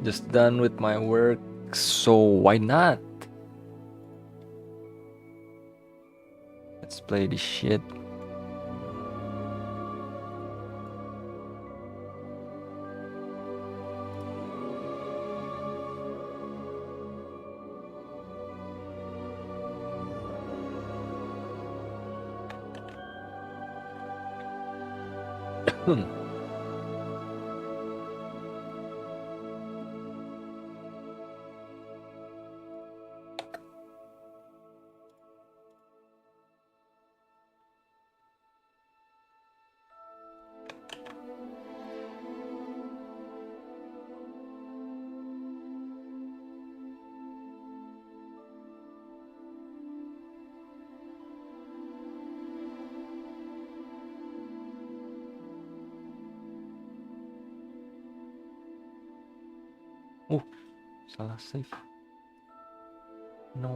Just done with my work, so why not? Let's play this shit. Salah save. No.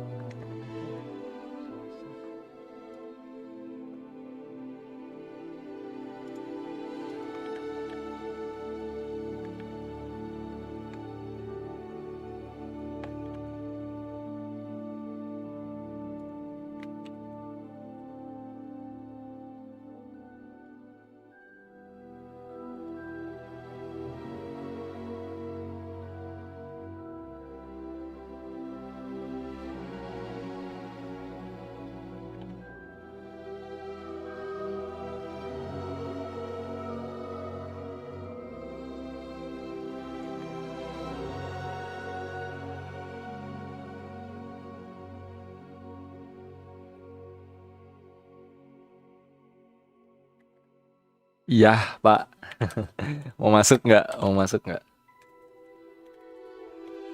Iya, Pak. Mau masuk nggak? Mau masuk nggak?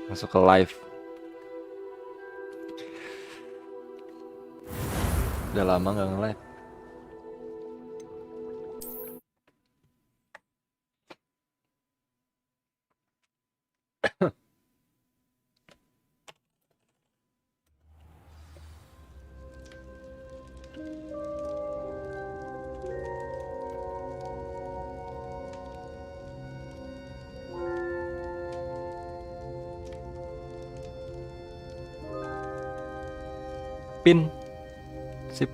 Masuk ke live. Udah lama nggak nge-live. Pin. Sip.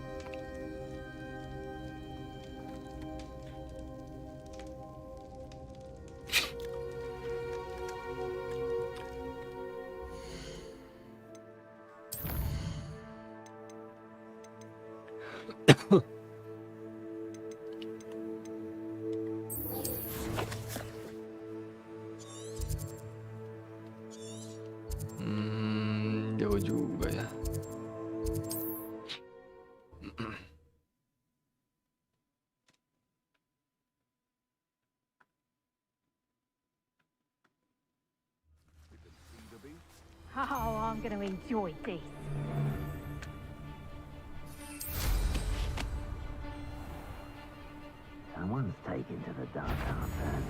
Jauh juga ya. Oh, I'm going to enjoy this. Someone's taken to the dark carpet.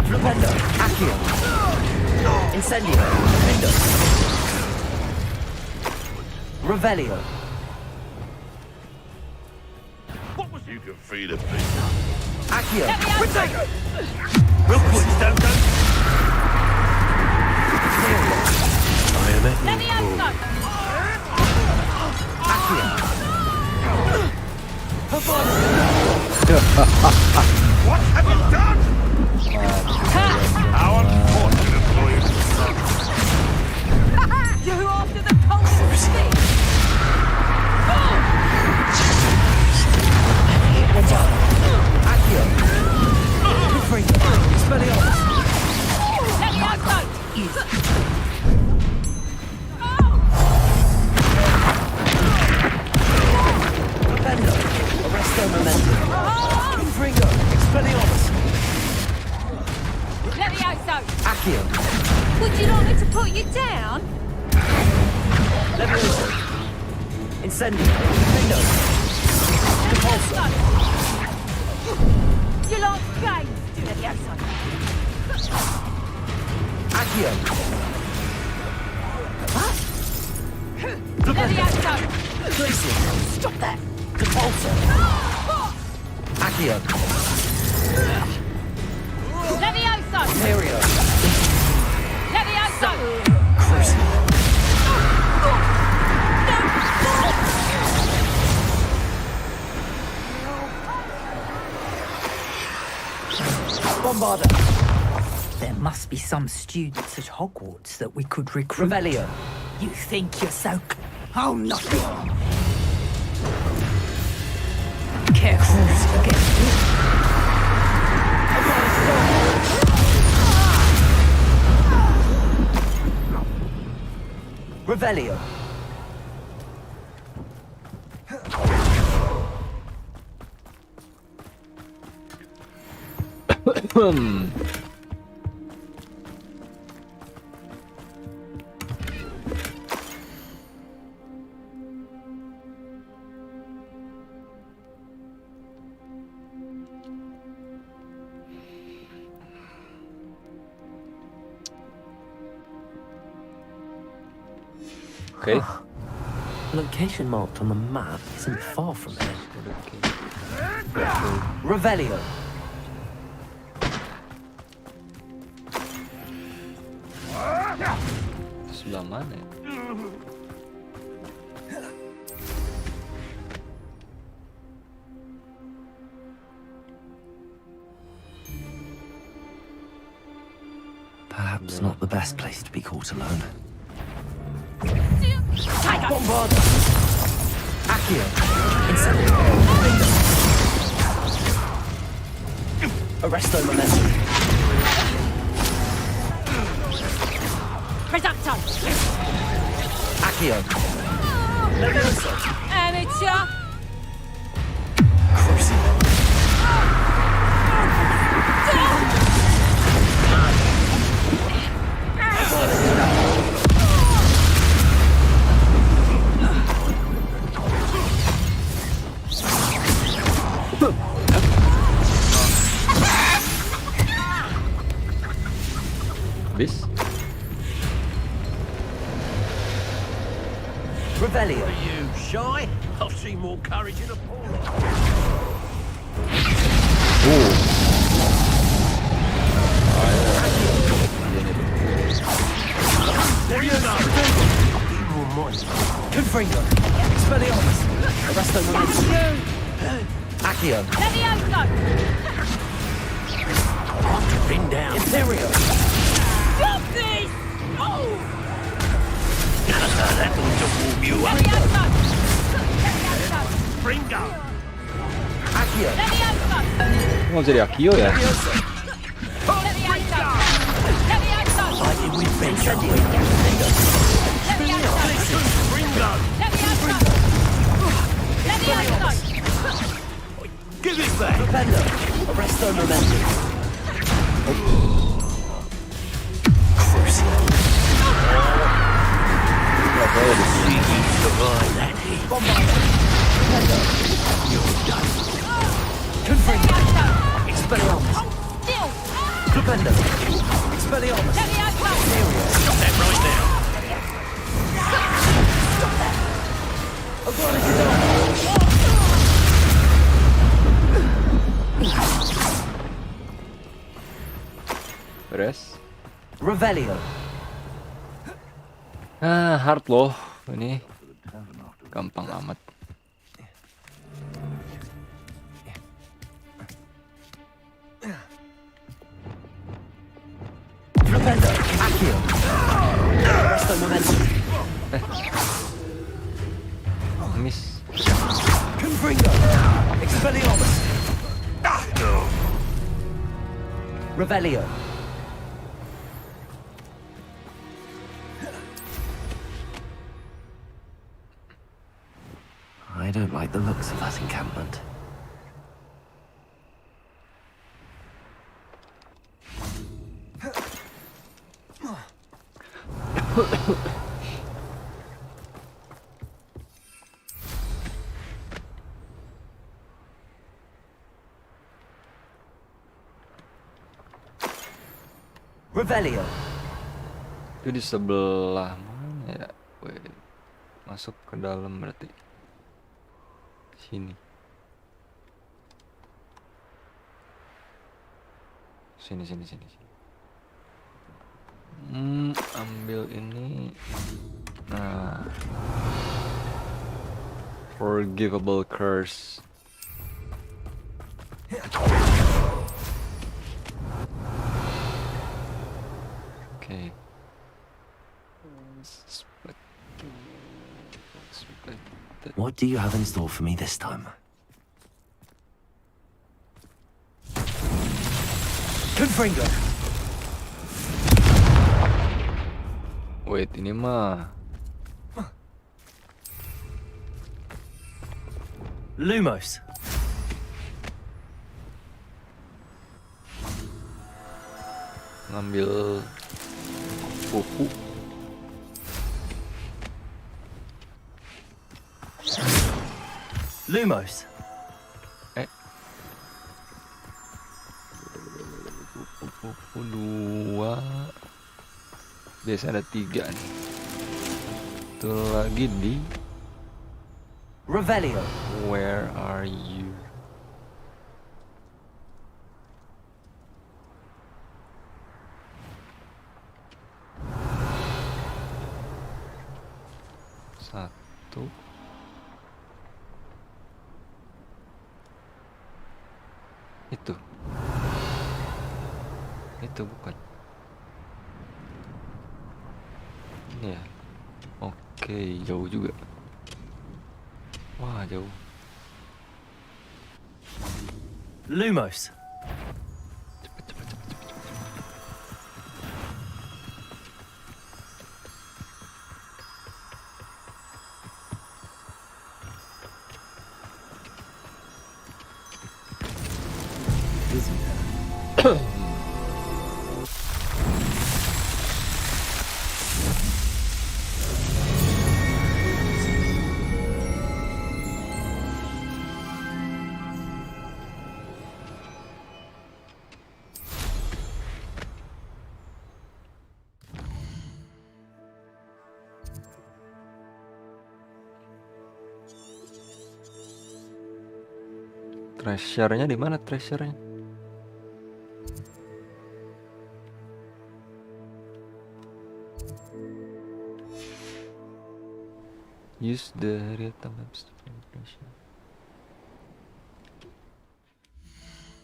Flipendo, Accio, Incendio, Flipendo, Revelio. What was you can feed a pig? Accio, Let me out, Real quick, don't. Let me out, Accio. What have you done? How unfortunate for you. You after the coldest thing. Accio. Free. Expelliarmus. Let me out, Flipendo, Arresto Momentum. Fringo, Expelliarmus. Let me out, Accio. Would you like me to put you down? Levioso. Incendio. Fringo. Repulsor. You like games, do let me out, Accio. Let me out, Crucio. Stop that. Repulsor. Accio. Let me out, Imperio. so. Crucio. Bombarder. There must be some students at Hogwarts that we could recruit. Revelio. You think you're so... Oh, nothing. Careful. Revelio. Oke. Location marked on the map isn't far from here. Revelio. Sebelah mana ya? Perhaps not the best place to be caught alone. Bombarder. Accio. Incendio. Arresto momentum. Reducto. Accio. Levioso. Amateur. Crucio. Bis? Revelio. Are you shy? I've seen more courage in a pool. There you go. Be more moist. Confringo. Expelliarmus. Arresto momentum. Accio. Levioso. Pin down. Imperio. Stop this. Oh. That will warm you up. Levioso. Levioso. Bringo. Accio. Levioso. Mau jadi Akio ya? Levioso. Levioso. Levioso. I did with Incendio. Levioso. Bringo. Levioso. Levioso. Give it back. Propendo. Arresto momentum. Crucio. See you survive that heat. Bombarder. Propendo. You're done. Confringo. Levioso. Expelliarmus. Still. Propendo. Expelliarmus. Levioso. Imperio. Stop that right now. Agora que dá. Beres? Revelio. Ah, hard loh ini. Gampang amat. Propendo. Accio. Arresto momentum. Miss. Confringo. Expelliarmus. Revelio. I don't like the looks of that encampment. Revelio. Itu di sebelah mana ya? Wait. Masuk ke dalam berarti. Sini. Sini. ambil ini. Nah, forgivable curse. Oke. What do you have in store for me this time? Confringo. Wait, ini mah Lumos. ngambil pupu. Lumos. Pupu 2. Biasa ada 3 nih. Itu lagi di Revelio. Where are you? Satu. Itu bukan. Ini ya. Oke, jauh juga. Wah, jauh. Lumos. Cepet. Treasure-nya di mana treasure-nya? Use the real-time maps to find treasure.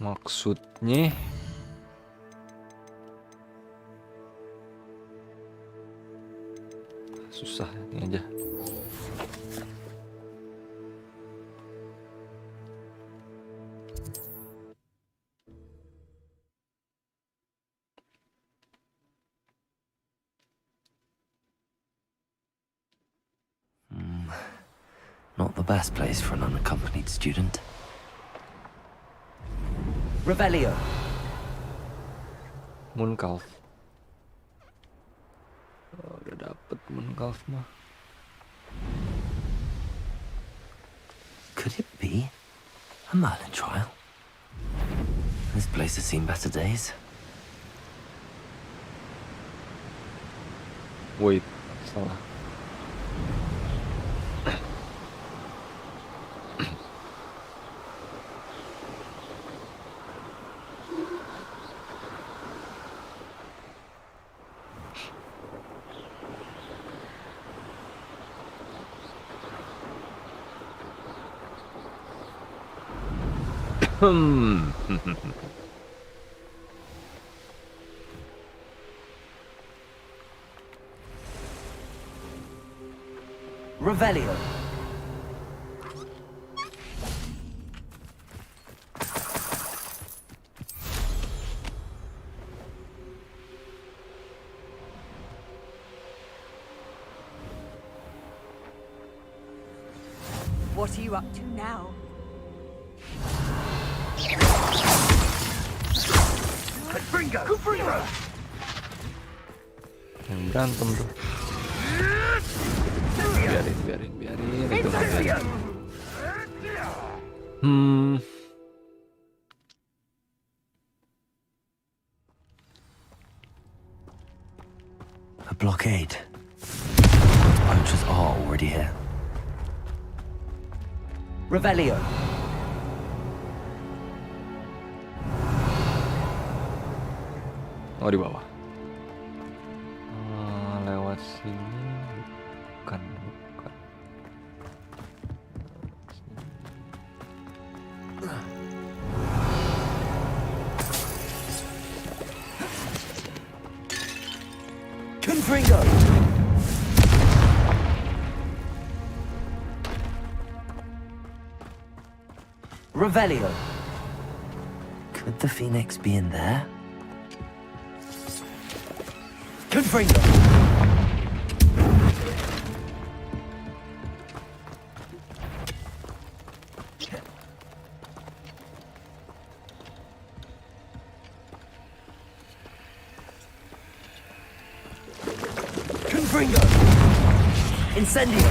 Maksudnya susah, ini aja. Not the best place for an unaccompanied student. Revelio. Mooncalf. Oh, udah dapet Mooncalf mah. Could it be a Merlin trial? This place has seen better days. Wait, salah. Revelio. What are you up to now? Yang berantem tuh. Biarin itu mah biarin. A blockade. Poachers are already here. Revelio. Oh, di bawah. sini. Bukan. Confringo. Revelio. Could the Phoenix be in there? Confringo. Confringo. Incendio.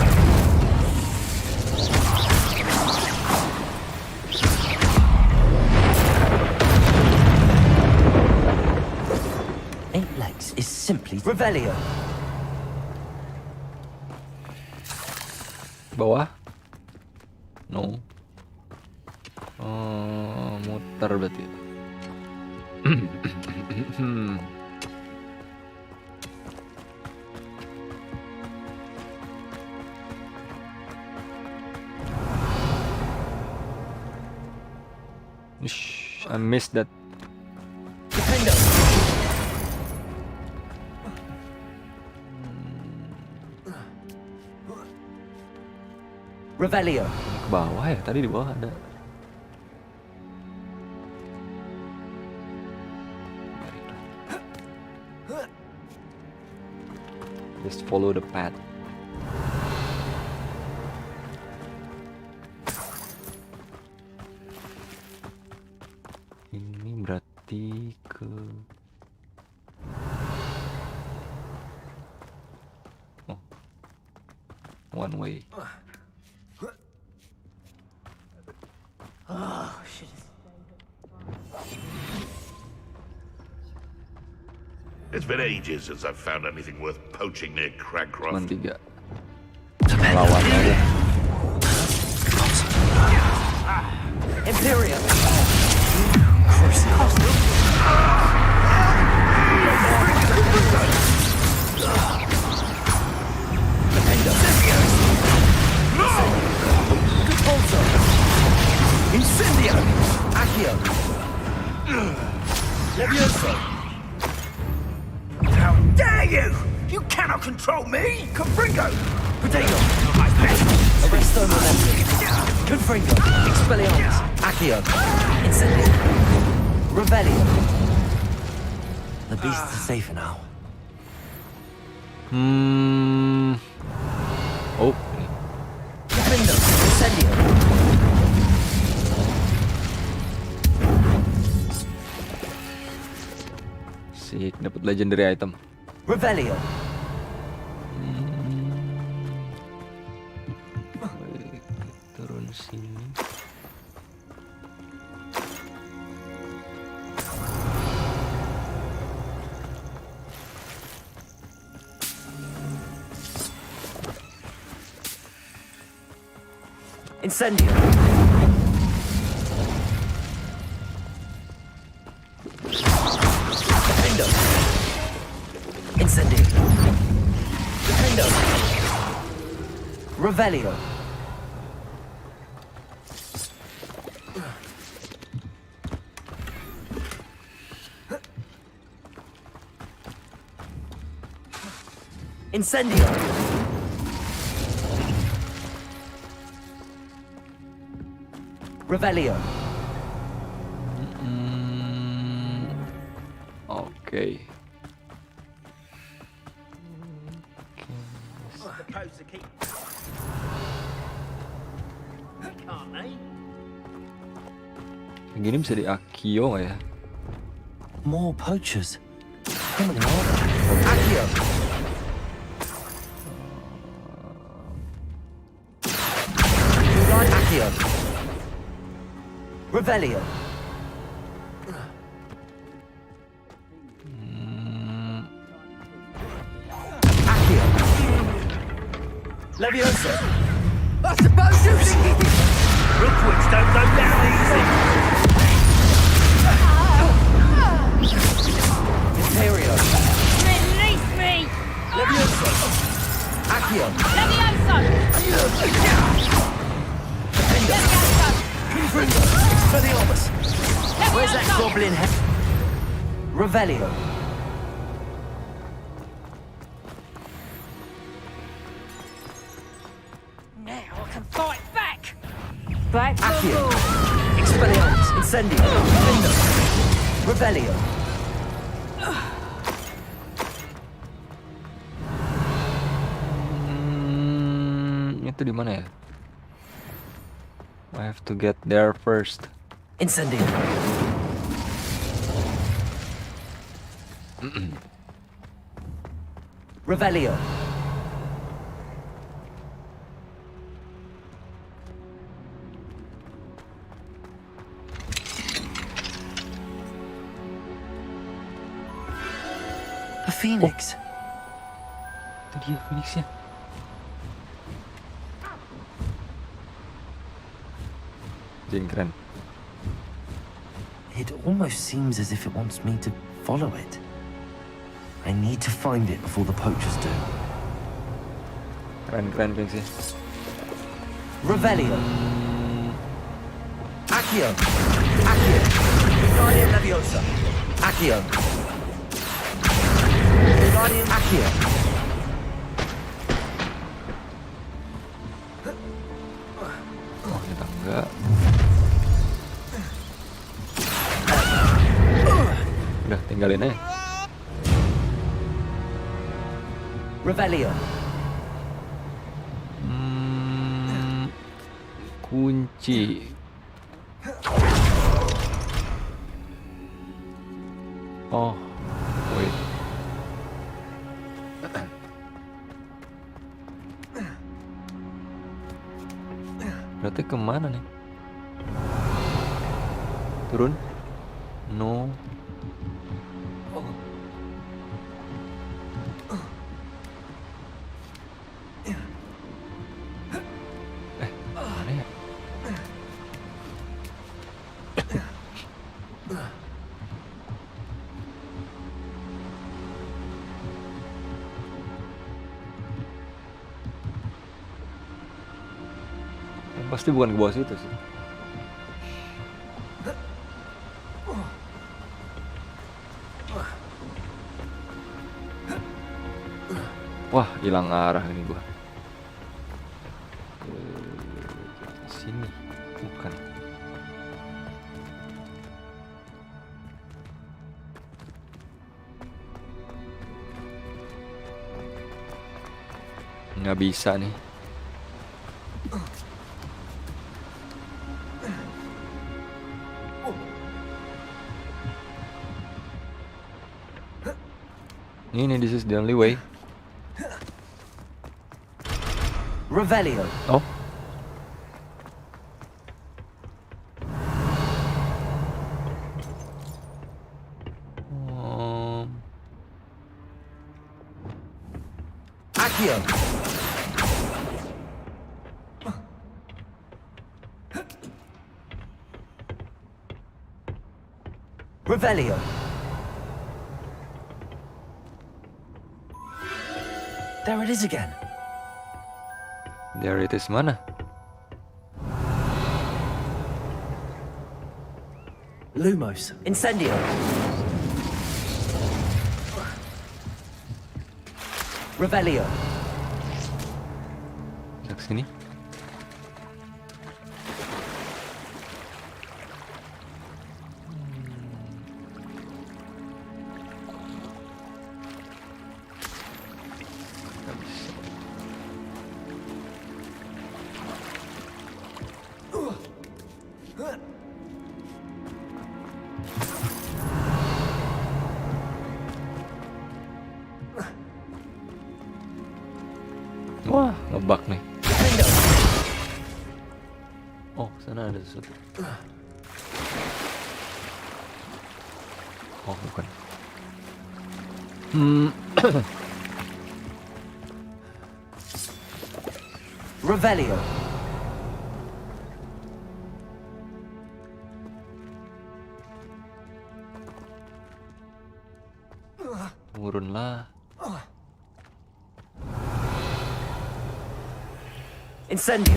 Eight legs is simply... Revelio. Bawah? No. Muter berarti. I missed that. Defendo. Revelio. Ke bawah ya? Tadi di bawah ada. Just follow the path. Ini berarti ke... Oh. One way. It's been ages since I've found anything worth poaching near Cuman Cragcroft. 3. Lawan aja. Imperium. Incendio. Accio. Levioso. How dare you! You cannot control me! Confringo! Potato. Arresto momentum. Confringo. Expelliarmus. Accio. Incendio. Revelio. The beasts are safer now. Oh, ini. Defendo. Incendio. Sik, dapat legendary item. Revelio. Baik, turun sini. Incendio. Defendo. Incendio. Defendo. Revelio. Incendio. Revelio. Oke. Supposed to keep. Can't they? Gini bisa di Accio nggak ya? More poachers. How many are there? Accio. Accio. Revelio. Accio. Levioso. I suppose you think Rookwoods don't go down easy! Imperio. Release me! Levioso. Expelliarmus! Where's that goblin head? Revelio. Now I can fight back. Back to Accio. rule. Expelliarmus. Incendio. Lindo. Revelio. Itu di mana ya? I have to get there first. Incendio. Revelio. A phoenix. Itu dia Phoenix-nya. Jing keren. It almost seems as if it wants me to follow it. I need to find it before the poachers do. Keren Phoenix-nya. Revelio. Accio. Accio. Guardian Leviosa. Accio. Guardian Accio. Oh, kita enggak. Udah tinggalin aja. Revelio. Kunci. Oh, wait. Berarti kemana nih? Turun? No. Mana ya? Pasti bukan ke bawah situ sih. Wah, hilang arah ini gua. Sini, bukan. Nggak bisa nih. Ini, this is the only way. Revelio. Oh. Accio. Revelio. There it is again. There it is mana? Lumos. Incendio. Revelio. Ke sini. Nggak bisa. Wah, ngebug nih. Oh, sana ada sesuatu. Oh, bukan. Revelio. Turunlah. Incendio.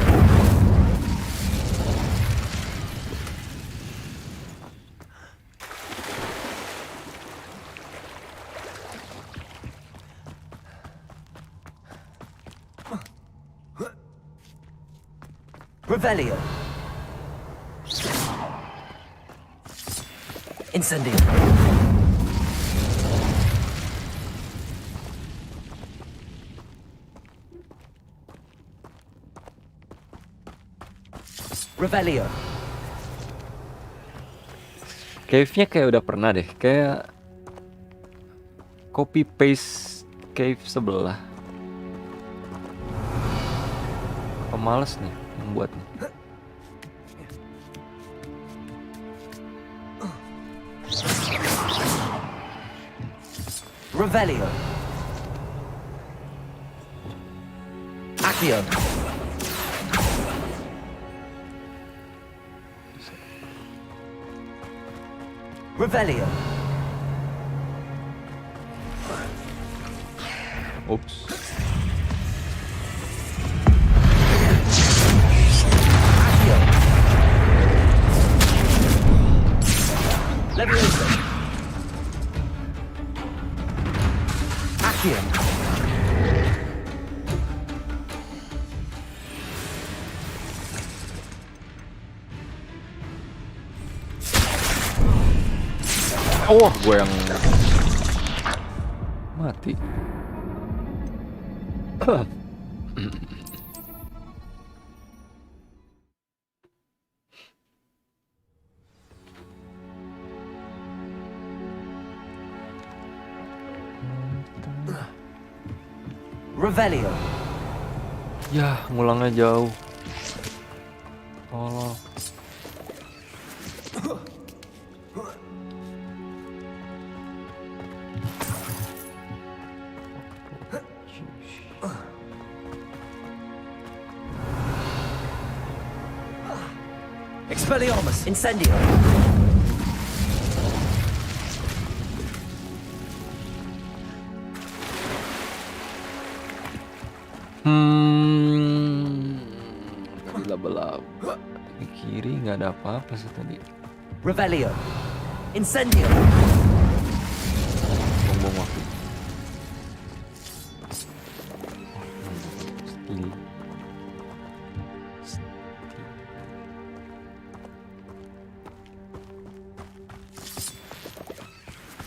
Revelio. Incendio. Revelio. Cave-nya kayak udah pernah deh, kayak copy paste cave sebelah. Pemales nih yang buat nih. Revelio. Accio. Revelio. Oops. Accio. Levioso. Accio. Oh, gue yang mati. Revelio. Ya, ngulangnya jauh. Tolong. Expelliarmus. Incendio. Laba-laba. Di kiri nggak ada apa-apa sih tadi. Revelio. Incendio. Buang-buang waktu. Steel.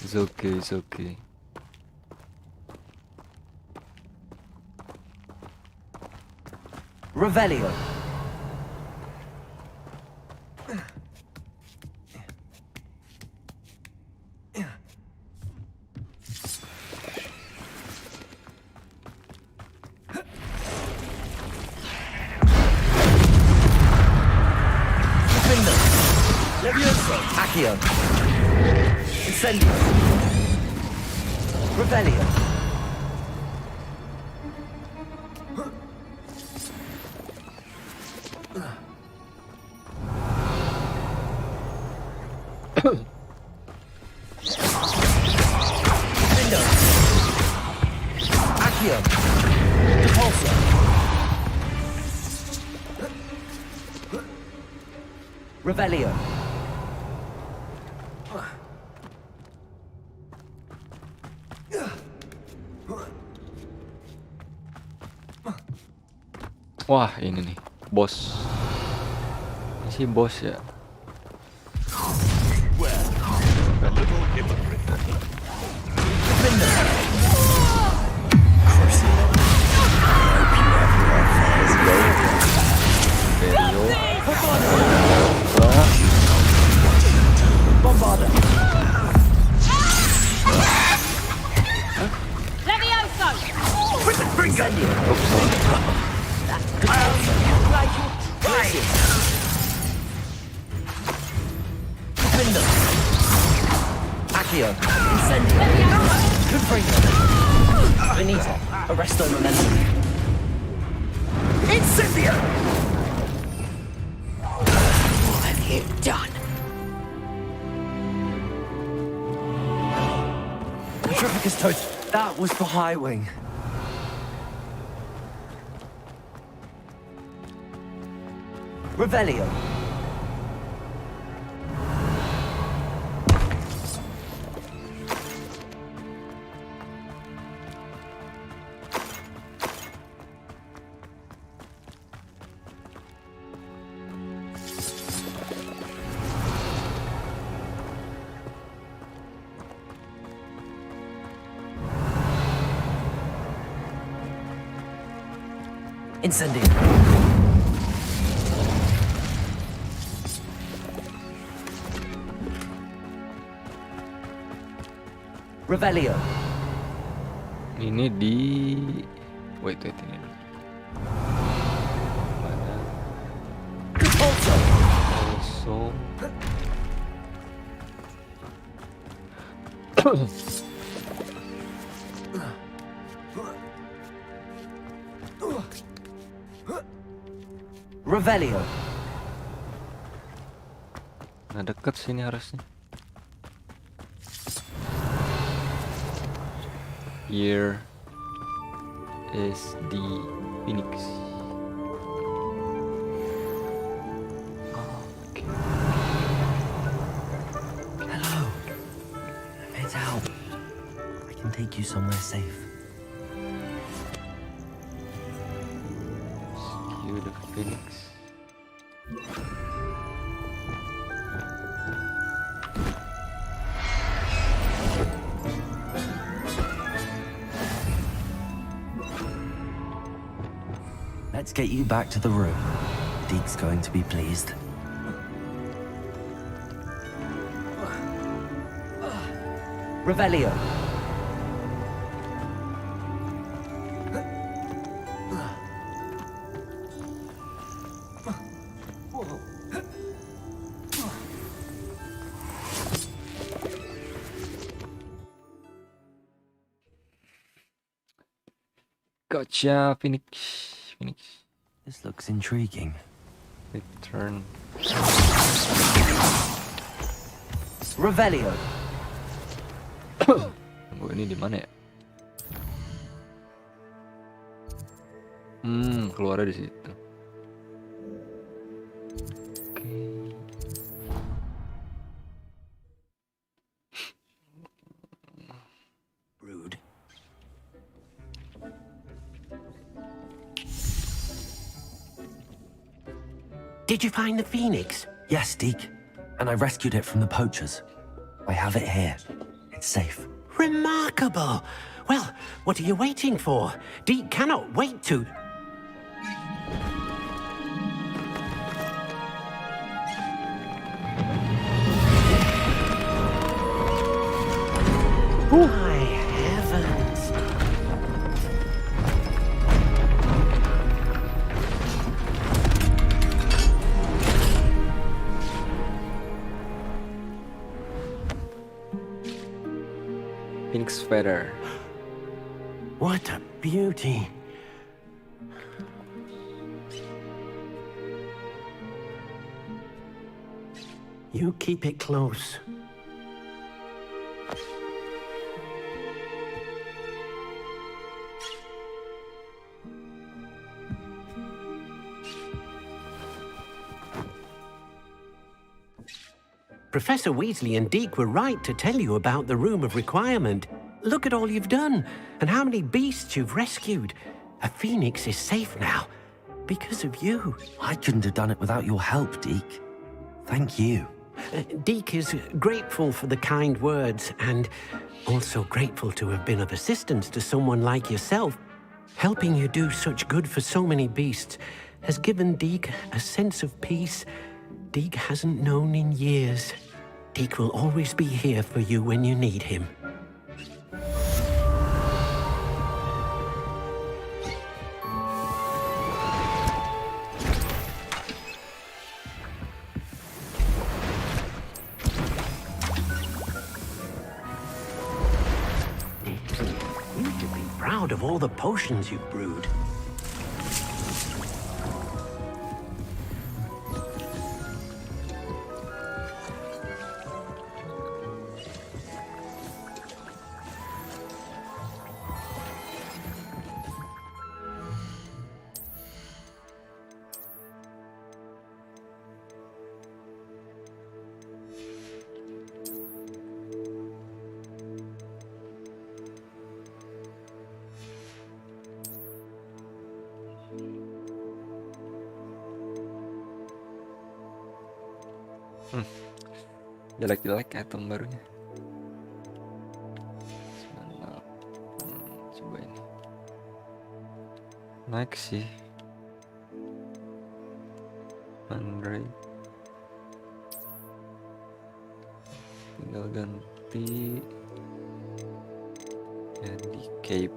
It's okay, it's okay. Revelio. Defender. Levioso. Accio. Incendio. Revelio. Defender. Accio. Repulsor. Revelio. Wah, ini nih, bos. Ini sih bos ya. A little hypocrite. Defender. Stereo. Bombarder. Levioso! Incendio. Crucio. Defender. Accio. Incendio. Confringo. Benito. Arresto momentum. Incendio. What have you done? Petrificus toast. That was for High Wing. Revelio. Incendio. Revelio. Ini di wait ini dulu. Mana? Also. Also. Revelio. Nah, deket sini harusnya. Here is the Phoenix. Okay. Hello. Get out. I can take you somewhere safe. Rescue the Phoenix. Let's get you back to the room. Deke's going to be pleased. Revelio. Gotcha, Phoenix. This looks intriguing. Return. Revelio. Tunggu, ini di mana ya? Keluarnya di situ. Oke. Rude. Did you find the Phoenix? Yes, Deke. And I rescued it from the poachers. I have it here. It's safe. Remarkable. Well, what are you waiting for? Deke cannot wait to... My heavens. Phoenix feather. What a beauty. You keep it close. Professor Weasley and Deke were right to tell you about the Room of Requirement. Look at all you've done, and how many beasts you've rescued. A phoenix is safe now, because of you. I couldn't have done it without your help, Deke. Thank you. Deke is grateful for the kind words, and also grateful to have been of assistance to someone like yourself. Helping you do such good for so many beasts has given Deke a sense of peace Deke hasn't known in years. Deke will always be here for you when you need him. You should be proud of all the potions you've brewed. Jelek-jelek item barunya. Coba ini. Naik sih. Andre. Tinggal ganti jadi cape.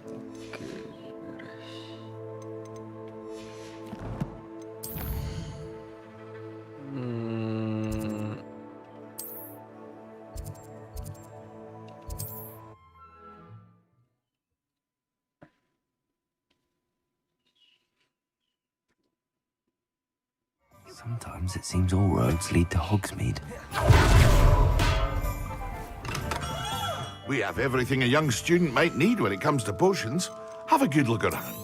Oke, beres. Sometimes it seems all roads lead to Hogsmeade. We have everything a young student might need when it comes to potions. Have a good look around.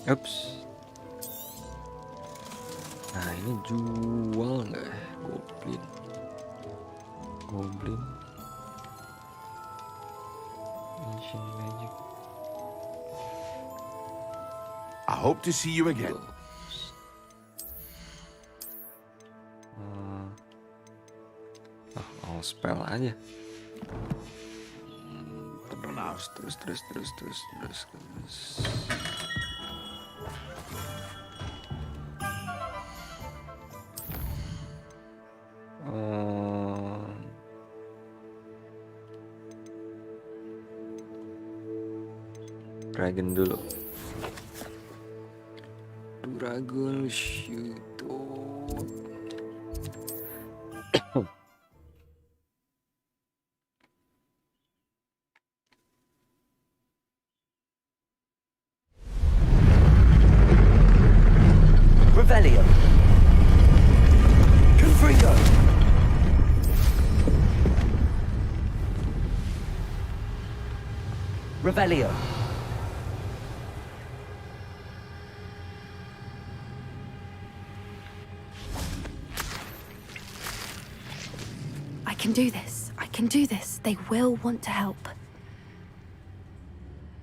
Ups. Nah ini jual nggak ya? Goblin Ancient Magic. I hope to see you again. All spell aja. Terus. Dragon dulu. Dragon shoot. Revelio. Confringo. Revelio. I can do this. I can do this. They will want to help.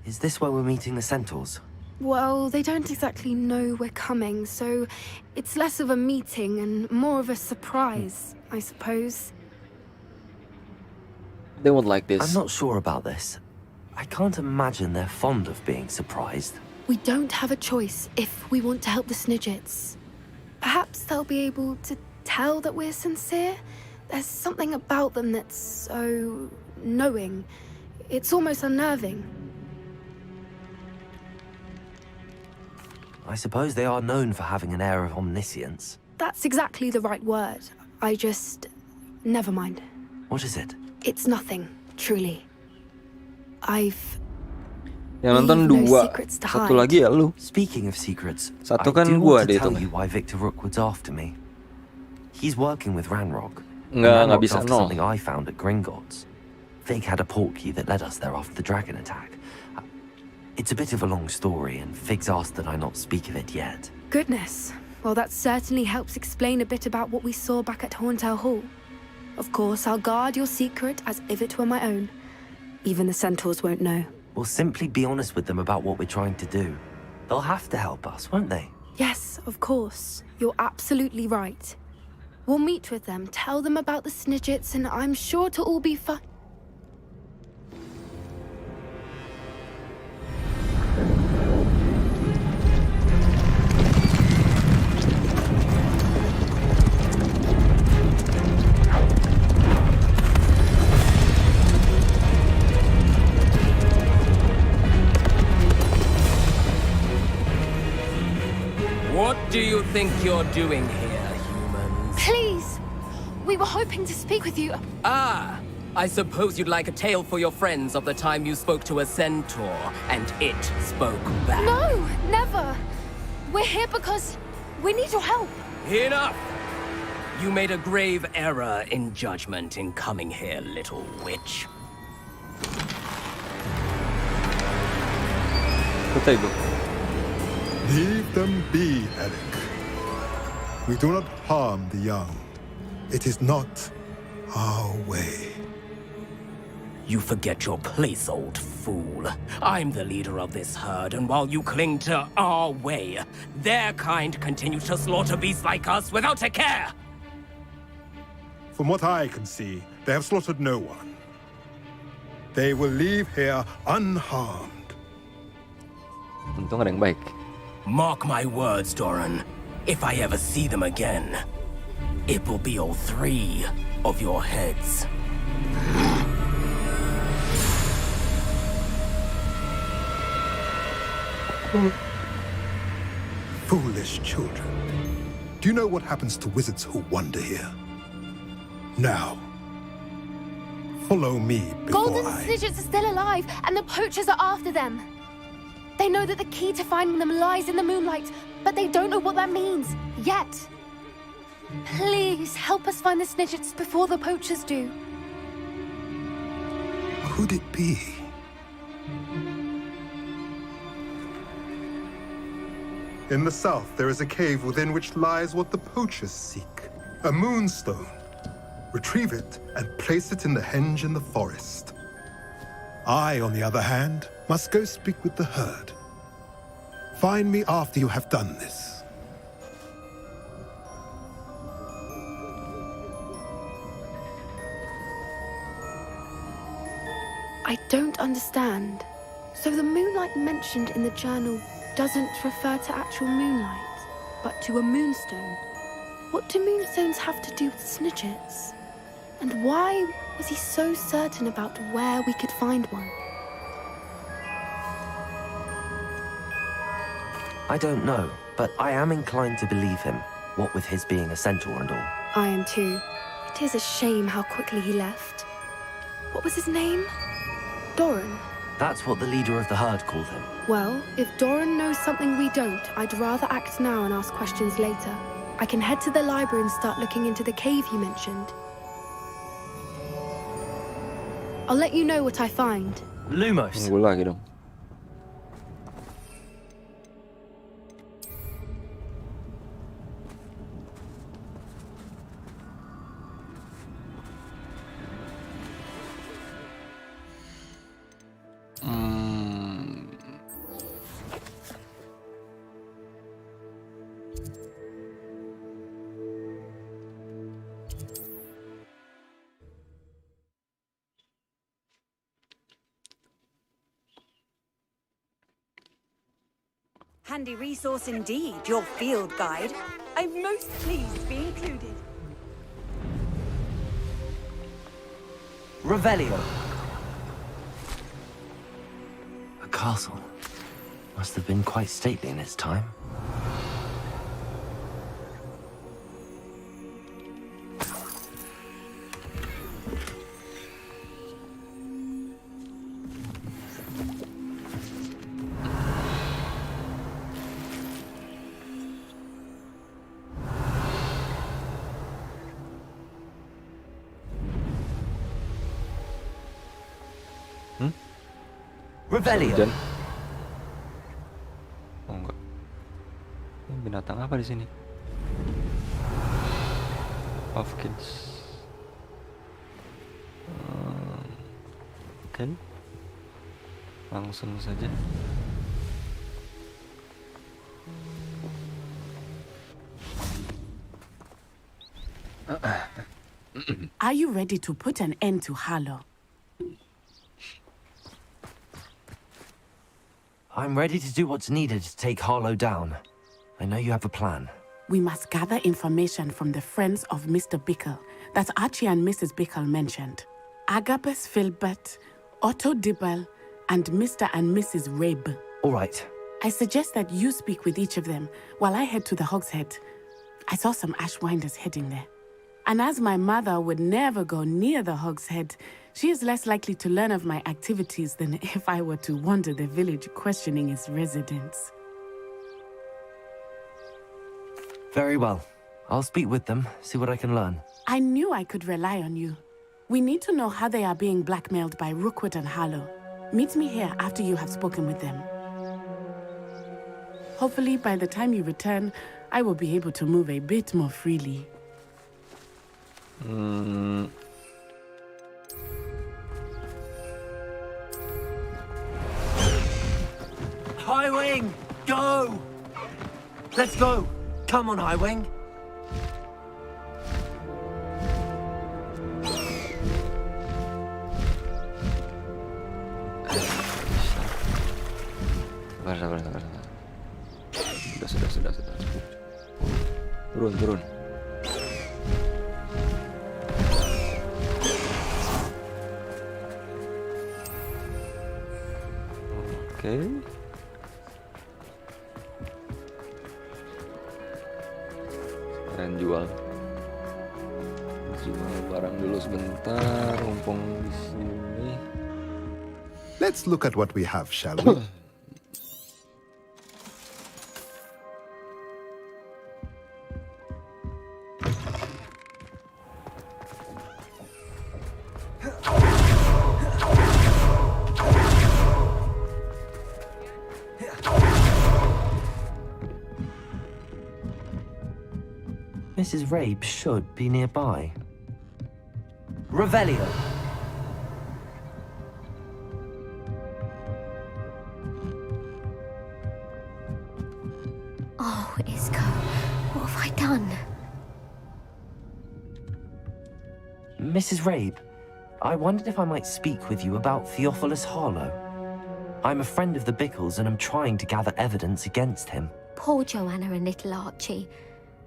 Is this where we're meeting the centaurs? Well, they don't exactly know we're coming, so it's less of a meeting and more of a surprise, I suppose. They won't like this. I'm not sure about this. I can't imagine they're fond of being surprised. We don't have a choice if we want to help the Snidgets. Perhaps they'll be able to tell that we're sincere. There's something about them that's so knowing. It's almost unnerving. I suppose they are known for having an air of omniscience. That's exactly the right word. I just... never mind. What is it? It's nothing, truly. I've... Yang nonton Leave no dua, secrets to satu hide. lagi ya lu. Speaking of secrets, Satu I kan do gua want to tell dihitungnya. you why Victor Rookwood's after me. He's working with Ranrock. Nggak Ranrock's bisa after nol. something I found at Gringotts. Fig had a portkey that led us there after the dragon attack. It's a bit of a long story, and Fig's asked that I not speak of it yet. Goodness. Well, that certainly helps explain a bit about what we saw back at Horntail Hall. Of course, I'll guard your secret as if it were my own. Even the centaurs won't know. We'll simply be honest with them about what we're trying to do. They'll have to help us, won't they? Yes, of course. You're absolutely right. We'll meet with them, tell them about the Snidgets, and I'm sure it'll all be fine. What do you think you're doing here, humans? Please! We were hoping to speak with you. Ah, I suppose you'd like a tale for your friends of the time you spoke to a centaur, and it spoke back. No, never. We're here because we need your help. Enough! You made a grave error in judgment in coming here, little witch. Patay ba? Leave them be, Eric. We do not harm the young. It is not our way. You forget your place, old fool. I'm the leader of this herd, and while you cling to our way, their kind continue to slaughter beasts like us without a care! From what I can see, they have slaughtered no one. They will leave here unharmed. Untung ada yang baik. Mark my words, Doran. If I ever see them again, it will be all 3 of your heads. Foolish children. Do you know what happens to wizards who wander here? Now, follow me before Golden Snidgets are still alive, and the poachers are after them. They know that the key to finding them lies in the moonlight, but they don't know what that means, yet. Please, help us find the Snidgets before the poachers do. Could it be? In the south, there is a cave within which lies what the poachers seek. A moonstone. Retrieve it and place it in the henge in the forest. I, on the other hand, must go speak with the herd. Find me after you have done this. I don't understand. So the moonlight mentioned in the journal doesn't refer to actual moonlight, but to a moonstone. What do moonstones have to do with Snidgets? And why was he so certain about where we could find one? I don't know, but I am inclined to believe him, what with his being a centaur and all. I am too. It is a shame how quickly he left. What was his name? Doran. That's what the leader of the herd called him. Well, if Doran knows something we don't, I'd rather act now and ask questions later. I can head to the library and start looking into the cave you mentioned. I'll let you know what I find. Lumos. Tunggu lagi dong. Handy resource indeed, your field guide. I'm most pleased to be included. Revelio. A castle. Must have been quite stately in its time. Revelio. Hujan. Oh enggak. Ini binatang apa di sini? Hopkins. Kan? Langsung saja. Are you ready to put an end to Harlow? I'm ready to do what's needed to take Harlow down. I know you have a plan. We must gather information from the friends of Mr. Bickle that Archie and Mrs. Bickle mentioned. Agabus Filbert, Otto Dibble, and Mr. and Mrs. Rabe. All right. I suggest that you speak with each of them while I head to the Hogshead. I saw some Ashwinders heading there. And as my mother would never go near the Hogshead, she is less likely to learn of my activities than if I were to wander the village questioning its residents. Very well. I'll speak with them, see what I can learn. I knew I could rely on you. We need to know how they are being blackmailed by Rookwood and Harlow. Meet me here after you have spoken with them. Hopefully, by the time you return, I will be able to move a bit more freely. High Wing, go! Let's go! Come on, High Wing. Sabar. Sudah. Turun. Oke. Sekarang jual barang dulu sebentar, mumpung di sini. Let's look at what we have, shall we? Mrs. Rabe should be nearby. Revelio. Oh, Isco, what have I done? Mrs. Rabe, I wondered if I might speak with you about Theophilus Harlow. I'm a friend of the Bickles and I'm trying to gather evidence against him. Poor Joanna and little Archie.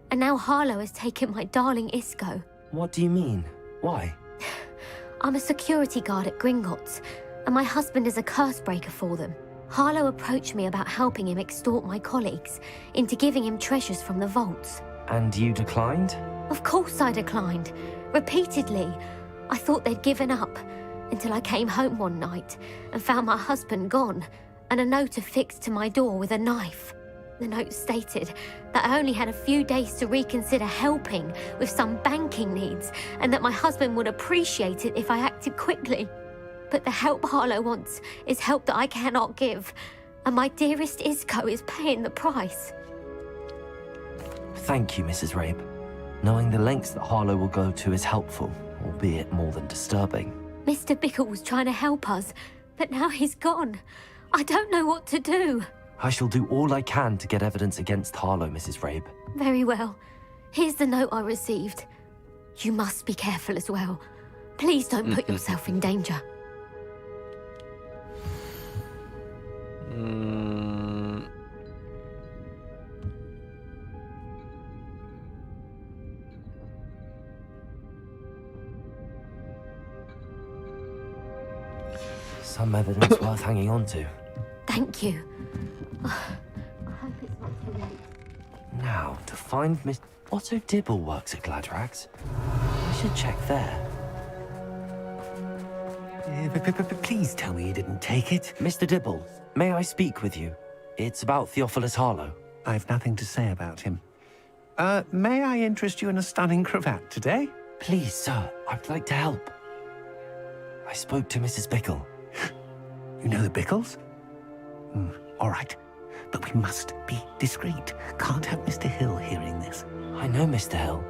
And now Harlow has taken my darling Isco. What do you mean? Why? I'm a security guard at Gringotts, and my husband is a curse breaker for them. Harlow approached me about helping him extort my colleagues into giving him treasures from the vaults. And you declined? Of course I declined. Repeatedly. I thought they'd given up, until I came home one night and found my husband gone, and a note affixed to my door with a knife. The note stated that I only had a few days to reconsider helping with some banking needs, and that my husband would appreciate it if I acted quickly. But the help Harlow wants is help that I cannot give, and my dearest Isco is paying the price. Thank you, Mrs. Rabe. Knowing the lengths that Harlow will go to is helpful, albeit more than disturbing. Mr. Bickle was trying to help us, but now he's gone. I don't know what to do. I shall do all I can to get evidence against Harlow, Mrs. Rabe. Very well. Here's the note I received. You must be careful as well. Please don't put yourself in danger. Some evidence worth hanging on to. Thank you. I hope it's not too late. Now, to find Miss... Otto Dibble works at Gladrags. I should check there. Please tell me you didn't take it. Mr. Dibble, may I speak with you? It's about Theophilus Harlow. I've nothing to say about him. May I interest you in a stunning cravat today? Please, sir, I'd like to help. I spoke to Mrs. Bickle. You know the Bickles? All right. But we must be discreet. Can't have Mr. Hill hearing this. I know Mr. Hill.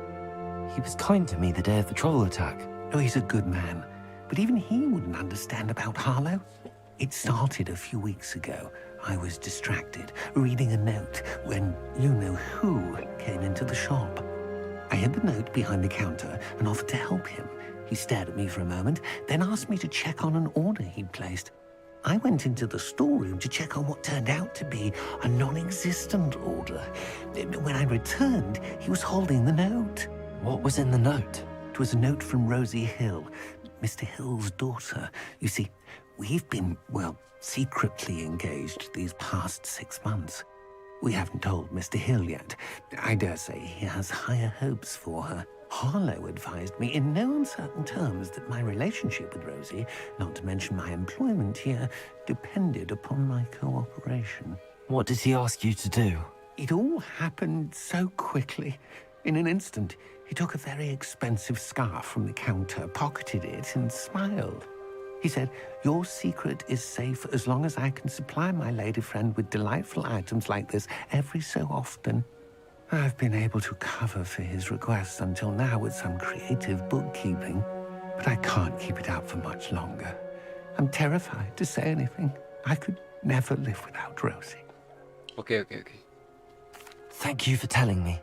He was kind to me the day of the troll attack. Oh, he's a good man. But even he wouldn't understand about Harlow. It started a few weeks ago. I was distracted, reading a note, when you-know-who came into the shop. I hid the note behind the counter and offered to help him. He stared at me for a moment, then asked me to check on an order he'd placed. I went into the storeroom to check on what turned out to be a non-existent order. When I returned, he was holding the note. What was in the note? It was a note from Rosie Hill, Mr. Hill's daughter. You see, we've been, well, secretly engaged these past 6 months. We haven't told Mr. Hill yet. I dare say he has higher hopes for her. Harlow advised me in no uncertain terms that my relationship with Rosie, not to mention my employment here, depended upon my cooperation. What did he ask you to do? It all happened so quickly. In an instant, he took a very expensive scarf from the counter, pocketed it, and smiled. He said, "Your secret is safe as long as I can supply my lady friend with delightful items like this every so often." I've been able to cover for his requests until now with some creative bookkeeping, but I can't keep it up for much longer. I'm terrified to say anything. I could never live without Rosie. Okay. Thank you for telling me.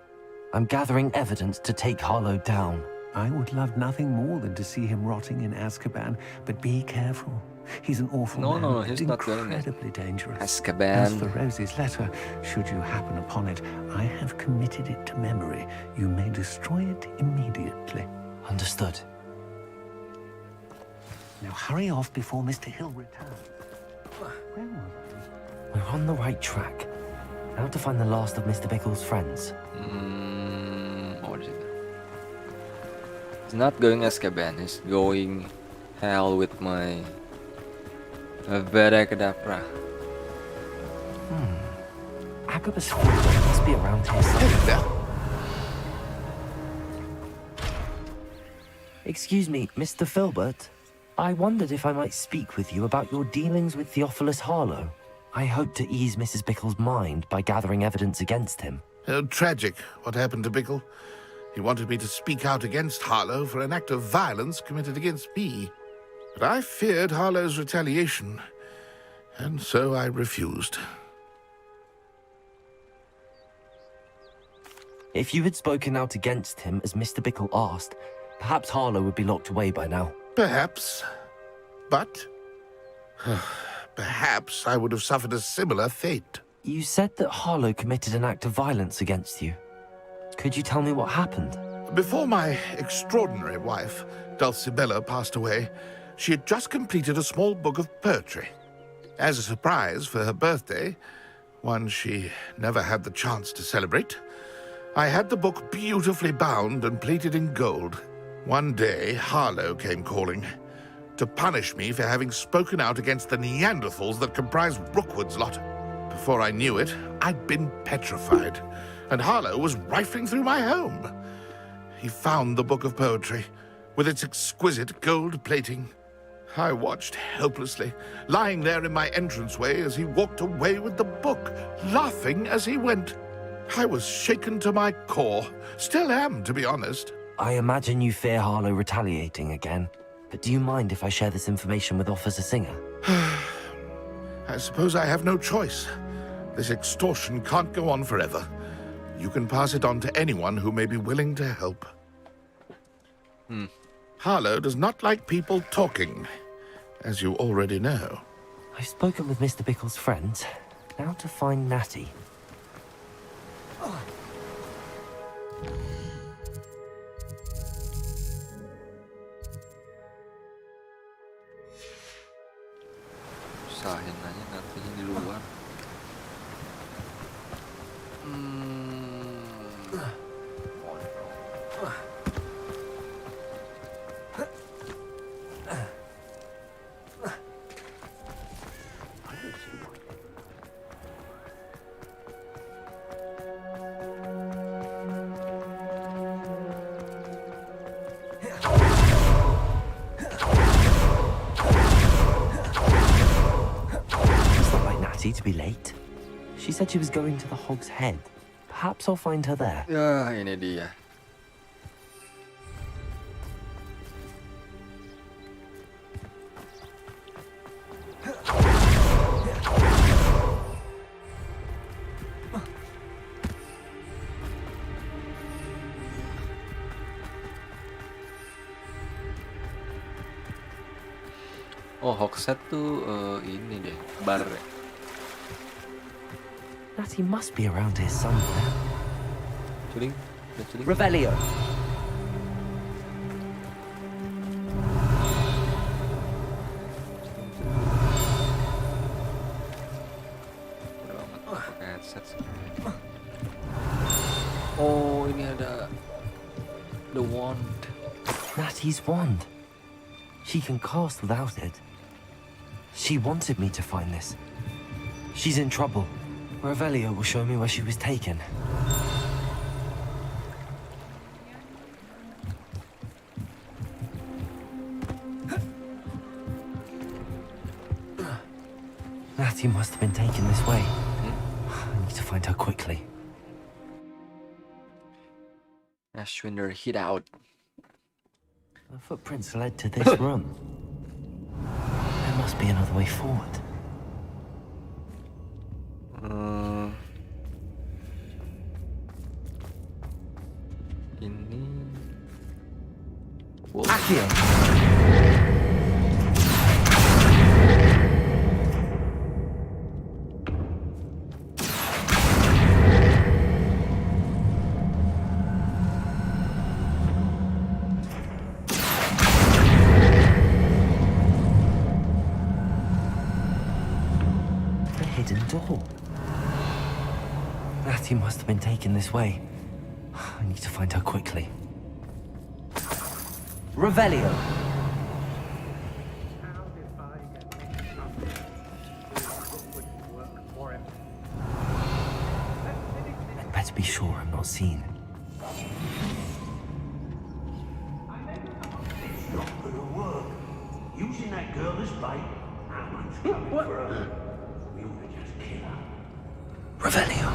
I'm gathering evidence to take Harlow down. I would love nothing more than to see him rotting in Azkaban, but be careful. He's an awful man. No, he's and not going there. incredibly dangerous. Azkaban. As for Rosie's letter, should you happen upon it, I have committed it to memory. You may destroy it immediately. Understood. Now hurry off before Mr. Hill returns. Where was I? We're on the right track. Now to find the last of Mr. Bickle's friends. What is it? He's not going Azkaban. He's going hell with my Vedakadabra. Agabus must be around here somewhere. Excuse me, Mr. Filbert. I wondered if I might speak with you about your dealings with Theophilus Harlow. I hope to ease Mrs. Bickle's mind by gathering evidence against him. Oh, tragic what happened to Bickle. He wanted me to speak out against Harlow for an act of violence committed against me. But I feared Harlow's retaliation, and so I refused. If you had spoken out against him as Mr. Bickle asked, perhaps Harlow would be locked away by now. Perhaps. But perhaps I would have suffered a similar fate. You said that Harlow committed an act of violence against you. Could you tell me what happened? Before my extraordinary wife, Dulcibella, passed away, she had just completed a small book of poetry. As a surprise for her birthday, one she never had the chance to celebrate, I had the book beautifully bound and plated in gold. One day, Harlow came calling to punish me for having spoken out against the Neanderthals that comprise Rookwood's lot. Before I knew it, I'd been petrified, and Harlow was rifling through my home. He found the book of poetry, with its exquisite gold plating. I watched helplessly, lying there in my entranceway as he walked away with the book, laughing as he went. I was shaken to my core. Still am, to be honest. I imagine you fear Harlow retaliating again. But do you mind if I share this information with Officer Singer? I suppose I have no choice. This extortion can't go on forever. You can pass it on to anyone who may be willing to help. Harlow does not like people talking, as you already know. I've spoken with Mr. Bickle's friends. Now to find Natty. Usahain aja nantinya di luar. To be late. She said she was going to the Hog's Head. Perhaps I'll find her there. Ya, ini dia. Oh, Hogshead tuh ini deh, bar. Natty must be around here somewhere. Culing? Revelio. Pakai headset sih. Oh, ini ada the wand. Natty's wand. She can cast without it. She wanted me to find this. She's in trouble. Revelio will show me where she was taken. Natty must have been taken this way. I need to find her quickly. Ashwin hid out. The footprints led to this room. There must be another way forward. Ini. Akio! The hidden door. Natty must have been taken this way. I need to find her quickly. Revelio! I'd better be sure I'm not seen. It's not gonna work. Using that girl as bait. That one's coming for her. We ought to just kill her. Revelio!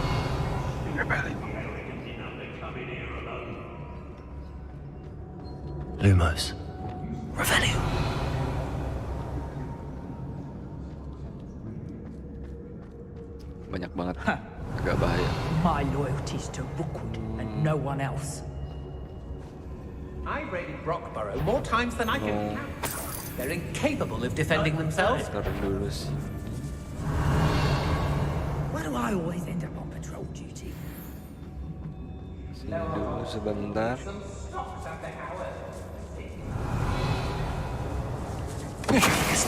Lumos. Revelio. Banyak banget. Agak bahaya. My loyalty's to Rookwood and no one else. I raided Brockborough more times than I can count. They're incapable of defending themselves. Taruh dulu sih. Why do I always end up on patrol duty? Sini dulu sebentar.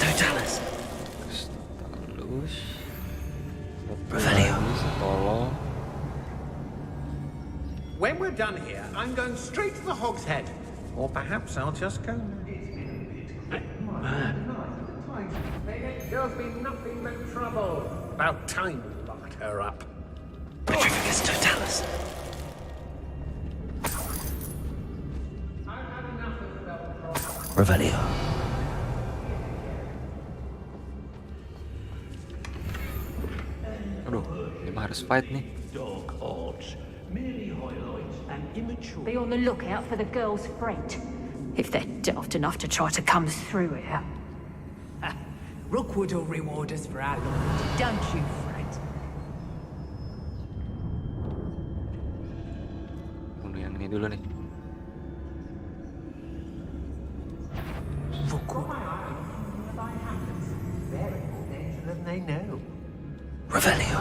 Totalis. Terus. Revelio. Tolong. When we're done here, I'm going straight to the Hogshead. Or perhaps I'll just go. There's been nothing but trouble. About time we locked her up. Petrificus Totalis. Revelio. Aduh, ini mah harus fight nih. Dark arts merely highlights an immature. Be on the lookout for the girl's friend. If they're daft enough to try to come through here. Rookwood will reward us for our loyalty, don't you, Fred? Bunuh yang ini dulu nih. They know. Revelio.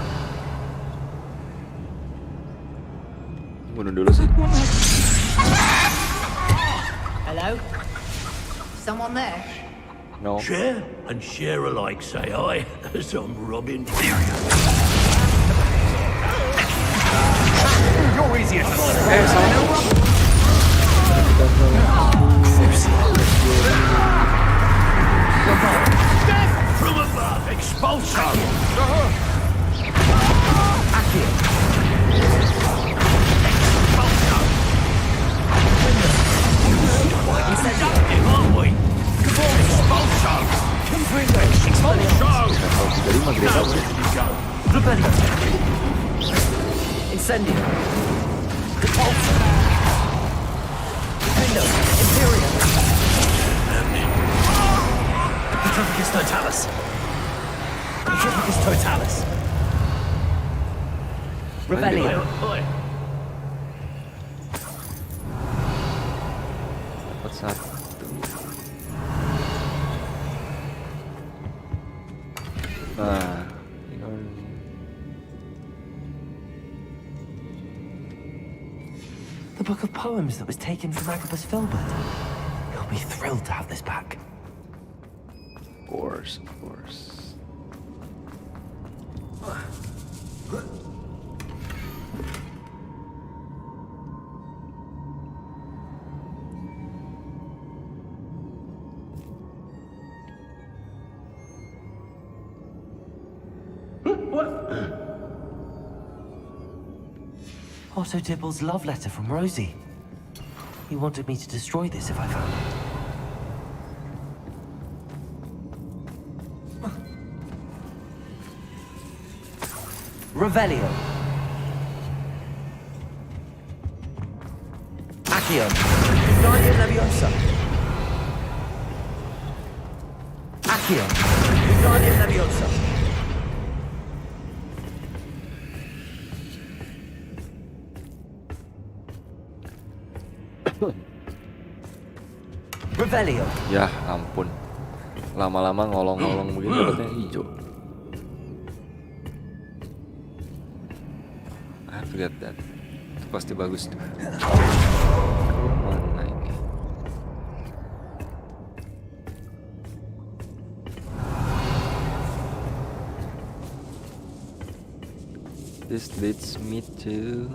Bunuh dulu sih. Hello? Someone there? No. Share and share alike, say I, as I'm robbing. You're easier to From above, expulso! Seductive, aren't we? Expulso! Expulso! Revelio. Incendio. Repulsor. Window. Imperial. Petrificus Totalis. Petrificus Totalis. Revelio. What's up? Nah, The book of poems that was taken from Agabus Filbert. He'll be thrilled to have this back. Of course, of course. Otto Dibble's love letter from Rosie. He wanted me to destroy this if I found it. Revelio. Accio. Guardian Leviosa. Accio. Guardian Leviosa. Revelio. Ya ampun. Lama-lama ngolong-ngolong begini dapetnya hijau. I have to get that. Itu pasti bagus tuh. Mana ini? This leads me to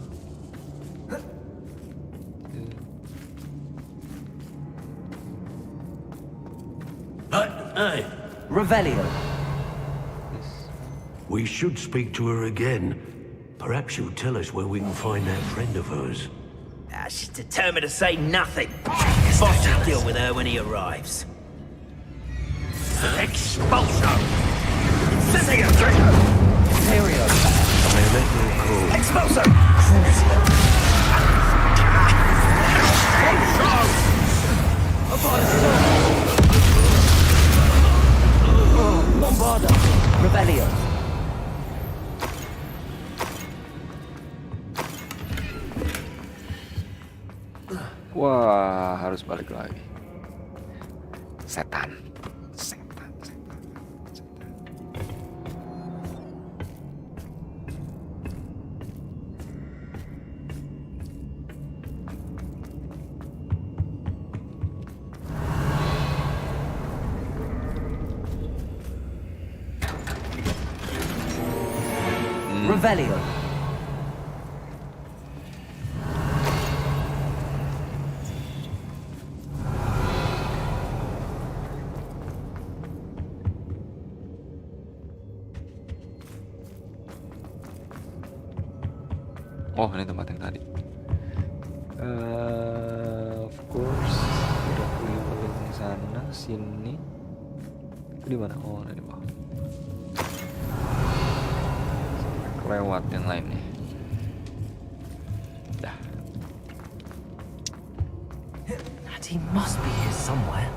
Hey, Revelio. we should speak to her again. Perhaps she'll tell us where we can find that friend of hers. She's determined to say nothing. Boss will deal with her when he arrives. Expulso! Disintegrate! Ontario. I make no call. Expulso! Bombarda. Revelio. wah, harus balik lagi. Setan. Setan. Revelio. Oh, ini tempat yang tadi. Of course, udah keliling sana, sini. Itu di mana? Oh, ada di bawah. Lewat yang lainnya. Dah. He must be here somewhere.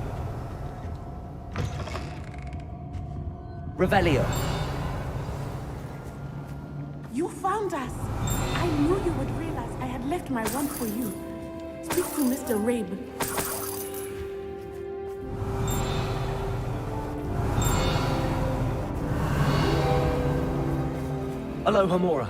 Revelio. You found us. I knew you would realize I had left my wand for you. Speak to Mr. Rabe. Hello, Hamora.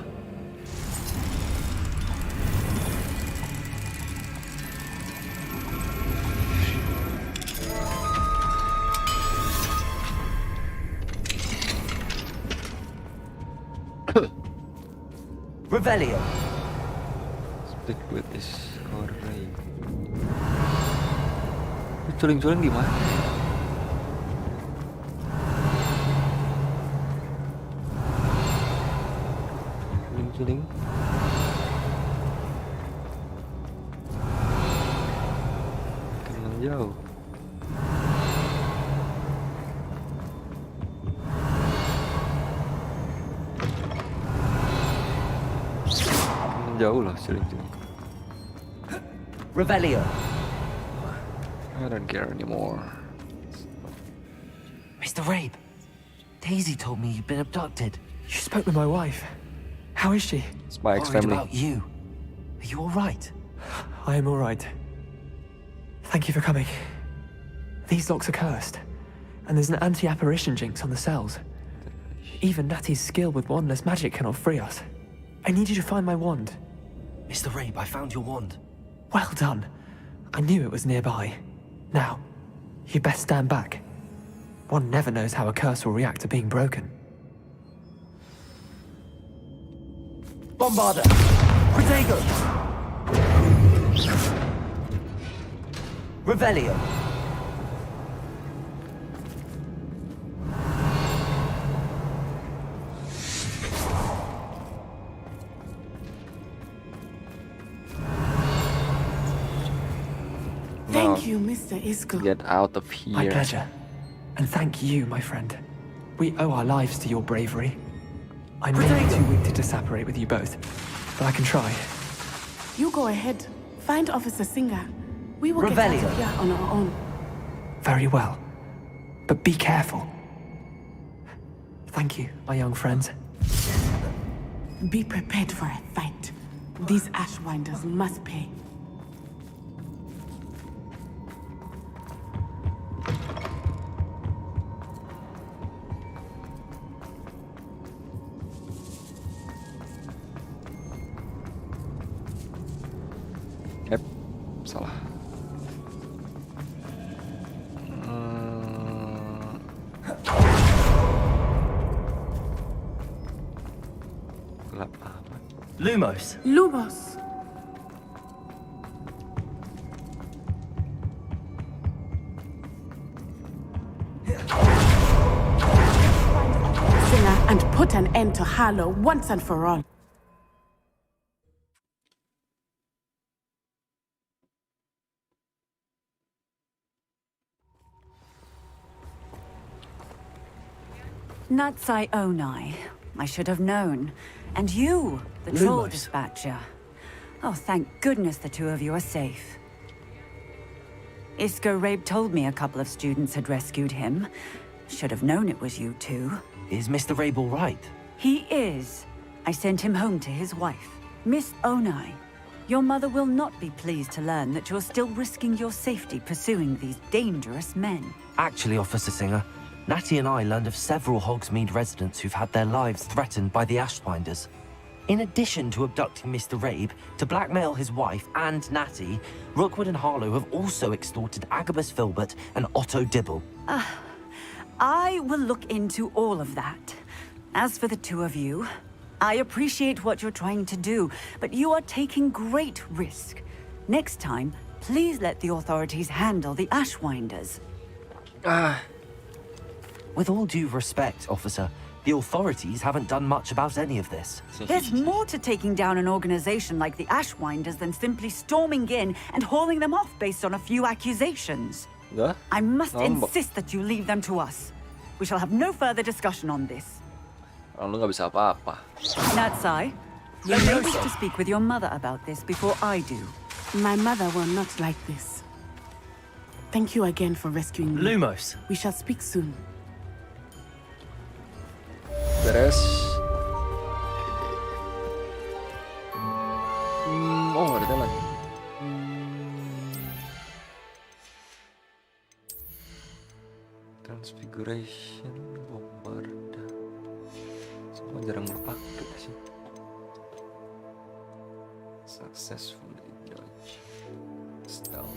Revelio. Speak with this Corsair. Culing-culing di mana? Culing. Makin menjauh. Menjauh lah culing-culing. Revelio. I don't care anymore. Mr. Rabe, Daisy told me you've been abducted. You spoke with my wife. How is she? It's my Worried ex-family. about you. Are you all right? I am all right. Thank you for coming. These locks are cursed, and there's an anti-apparition jinx on the cells. Even Natty's skill with wandless magic cannot free us. I need you to find my wand. Mr. Rabe, I found your wand. Well done. I knew it was nearby. Now, you best stand back. One never knows how a curse will react to being broken. Bombarda. Protego. Revelio. Thank you, Mr. Isco. Get out of here. My pleasure. And thank you, my friend. We owe our lives to your bravery. I may be too weak to disapparate with you both, but I can try. You go ahead. Find Officer Singer. We will get Revelio. out of here on our own. Very well. But be careful. Thank you, my young friends. Be prepared for a fight. These Ashwinders must pay. Yep, salah. Gelap amat. Lumos. Singer and put an end to Harlow once and for all. Natsai Onai. I should have known. And you, the troll Lumos. dispatcher. Oh, thank goodness the two of you are safe. Isco Rabe told me a couple of students had rescued him. Should have known it was you two. Is Mr. Rabe all right? He is. I sent him home to his wife. Miss Onai, your mother will not be pleased to learn that you're still risking your safety pursuing these dangerous men. Actually, Officer Singer, Natty and I learned of several Hogsmeade residents who've had their lives threatened by the Ashwinders. In addition to abducting Mr. Rabe to blackmail his wife and Natty, Rookwood and Harlow have also extorted Agabus Filbert and Otto Dibble. I will look into all of that. As for the two of you, I appreciate what you're trying to do, but you are taking great risk. Next time, please let the authorities handle the Ashwinders. With all due respect, officer, the authorities haven't done much about any of this. There's more to taking down an organization like the Ashwinders than simply storming in and hauling them off based on a few accusations. Dah? I must Ngambek. insist that you leave them to us. We shall have no further discussion on this. Orang lu nggak bisa apa-apa. Natsai, you may wish to speak with your mother about this before I do. My mother will not like this. Thank you again for rescuing me. Lumos. We shall speak soon. Beres. Oh, ada jalan. Transfiguration, bombarda. Semua jarang berpakai sih. Successfully dodge. Stealth.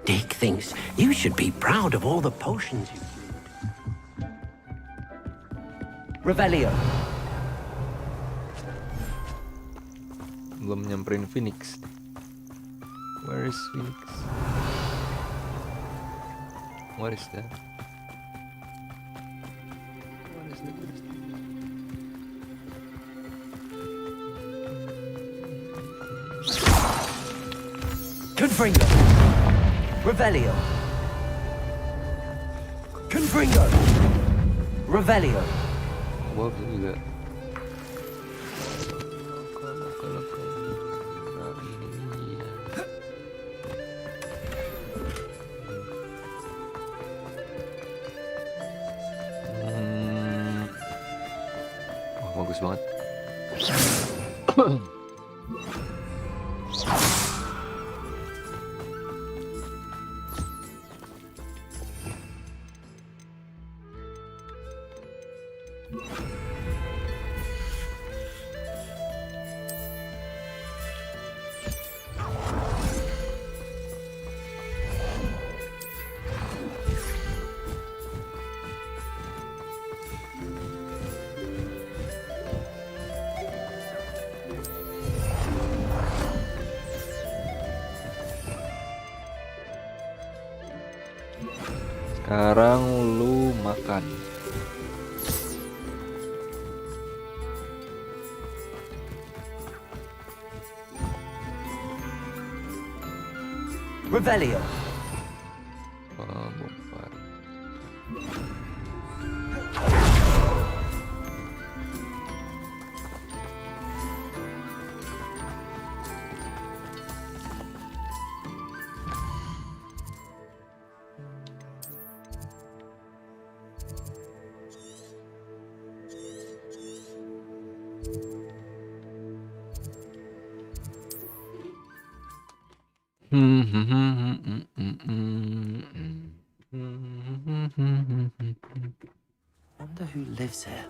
Dick thinks you should be proud of all the potions you Revelio. Belum nyamperin Phoenix. Where is Phoenix? What is that? What is that? Confringo. Revelio. Confringo. Revelio. Gua juga. Bagus banget. Sekarang lu makan. Revelio. Wonder who lives here.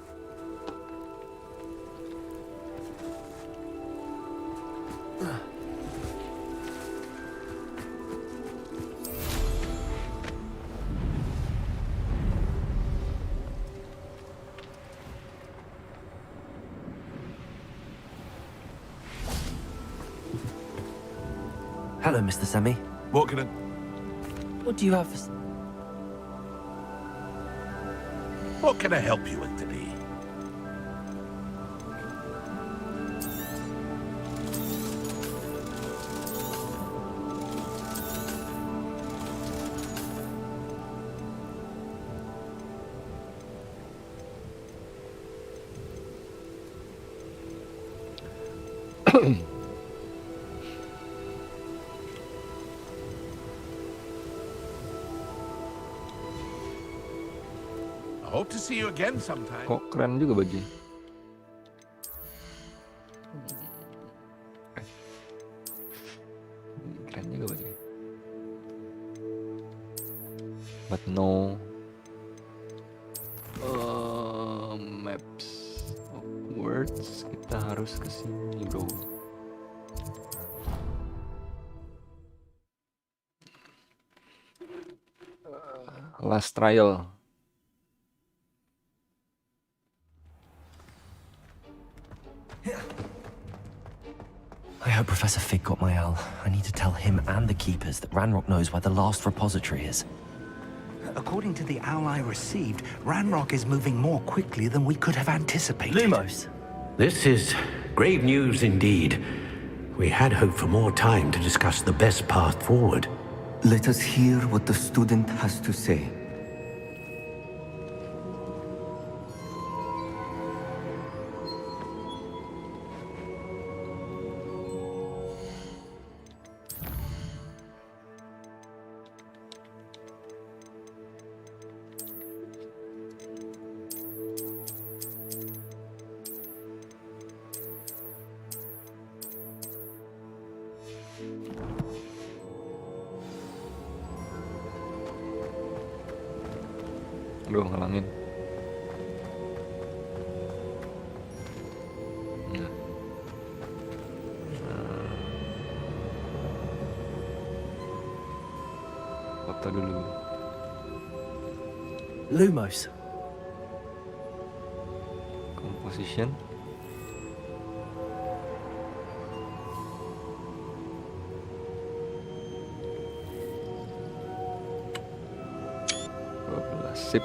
Hello, Mr. Semi. What can I... What do you have for... What can I help you with today? Hope to see you again sometime. Kok keren juga bajunya. Keren juga bajunya. But no maps of words. Kita harus ke sini, bro. Last trial. I hope Professor Fig got my L. I need to tell him and the Keepers that Ranrock knows where the last repository is. According to the owl I received, Ranrock is moving more quickly than we could have anticipated. Lumos. This is grave news indeed. We had hoped for more time to discuss the best path forward. Let us hear what the student has to say. Aduh, ngalangin. Foto dulu. Lumos. Composition. Sip.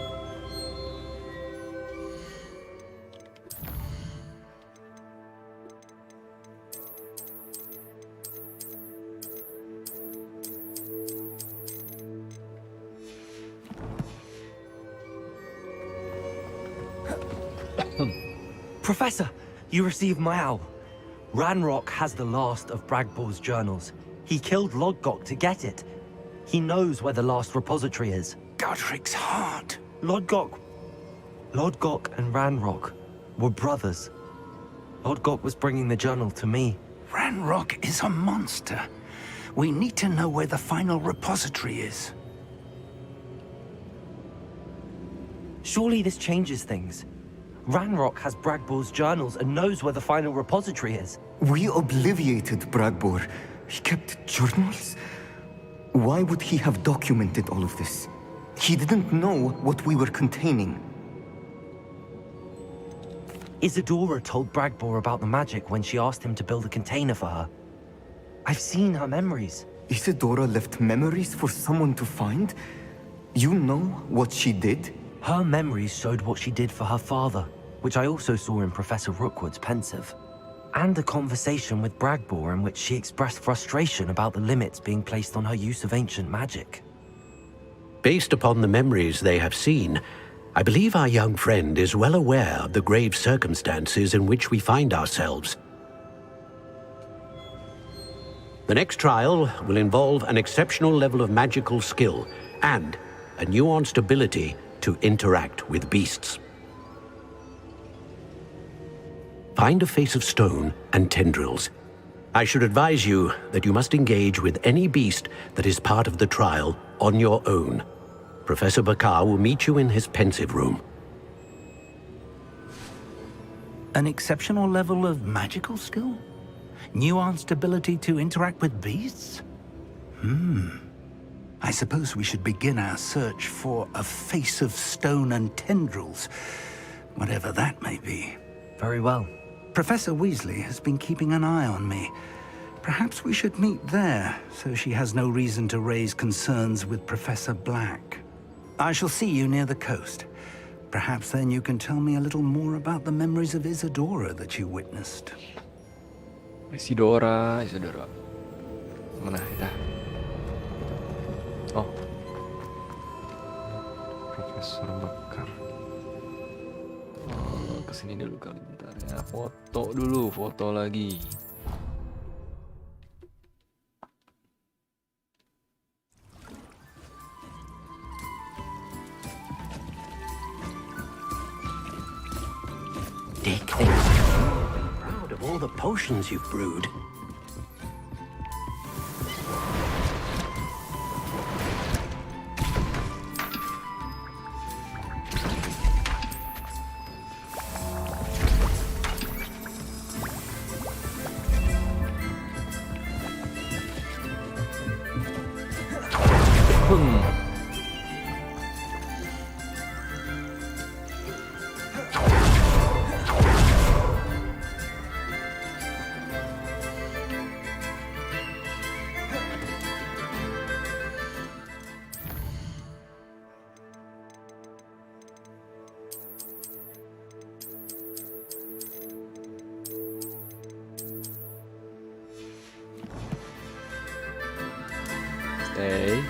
Professor, you received my owl. Ranrock has the last of Bragbor's journals. He killed Lodgok to get it. He knows where the last repository is. Godric's heart. Lodgok and Ranrock were brothers. Lodgok was bringing the journal to me. Ranrock is a monster. We need to know where the final repository is. Surely this changes things. Ranrock has Bragbor's journals and knows where the final repository is. We obliviated Bragbor. He kept journals? Why would he have documented all of this? He didn't know what we were containing. Isadora told Bragbor about the magic when she asked him to build a container for her. I've seen her memories. Isadora left memories for someone to find? You know what she did? Her memories showed what she did for her father, which I also saw in Professor Rookwood's pensive. And a conversation with Bragbor in which she expressed frustration about the limits being placed on her use of ancient magic. Based upon the memories they have seen, I believe our young friend is well aware of the grave circumstances in which we find ourselves. The next trial will involve an exceptional level of magical skill and a nuanced ability to interact with beasts. Find a face of stone and tendrils. I should advise you that you must engage with any beast that is part of the trial on your own. Professor Bakar will meet you in his pensive room. An exceptional level of magical skill? Nuanced ability to interact with beasts? I suppose we should begin our search for a face of stone and tendrils, whatever that may be. Very well. Professor Weasley has been keeping an eye on me. Perhaps we should meet there, so she has no reason to raise concerns with Professor Black. I shall see you near the coast. Perhaps then you can tell me a little more about the memories of Isadora that you witnessed. Isadora. Mana ya? Oh. Profesor Bakar. Oh, kesini dulu kali bentar ya. Foto dulu, foto lagi. Dick thinks I'm proud of all the potions you've brewed. Stay.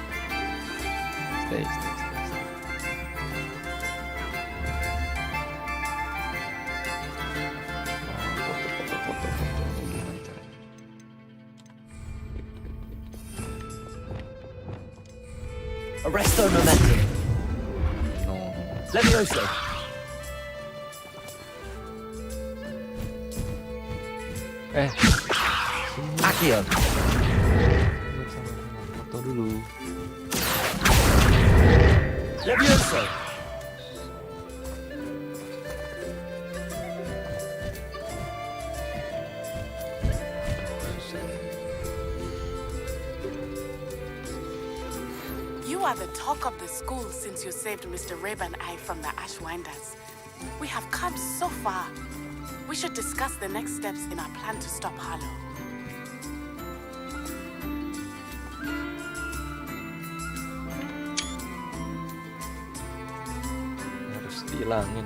Arresto momentum. No. Levioso. Accio. Foto dulu. Levioso. You are the talk of the school since you saved Mr. Rabe and I from the Ashwinders. We have come so far. We should discuss the next steps in our plan to stop Harlow. Dihilangin.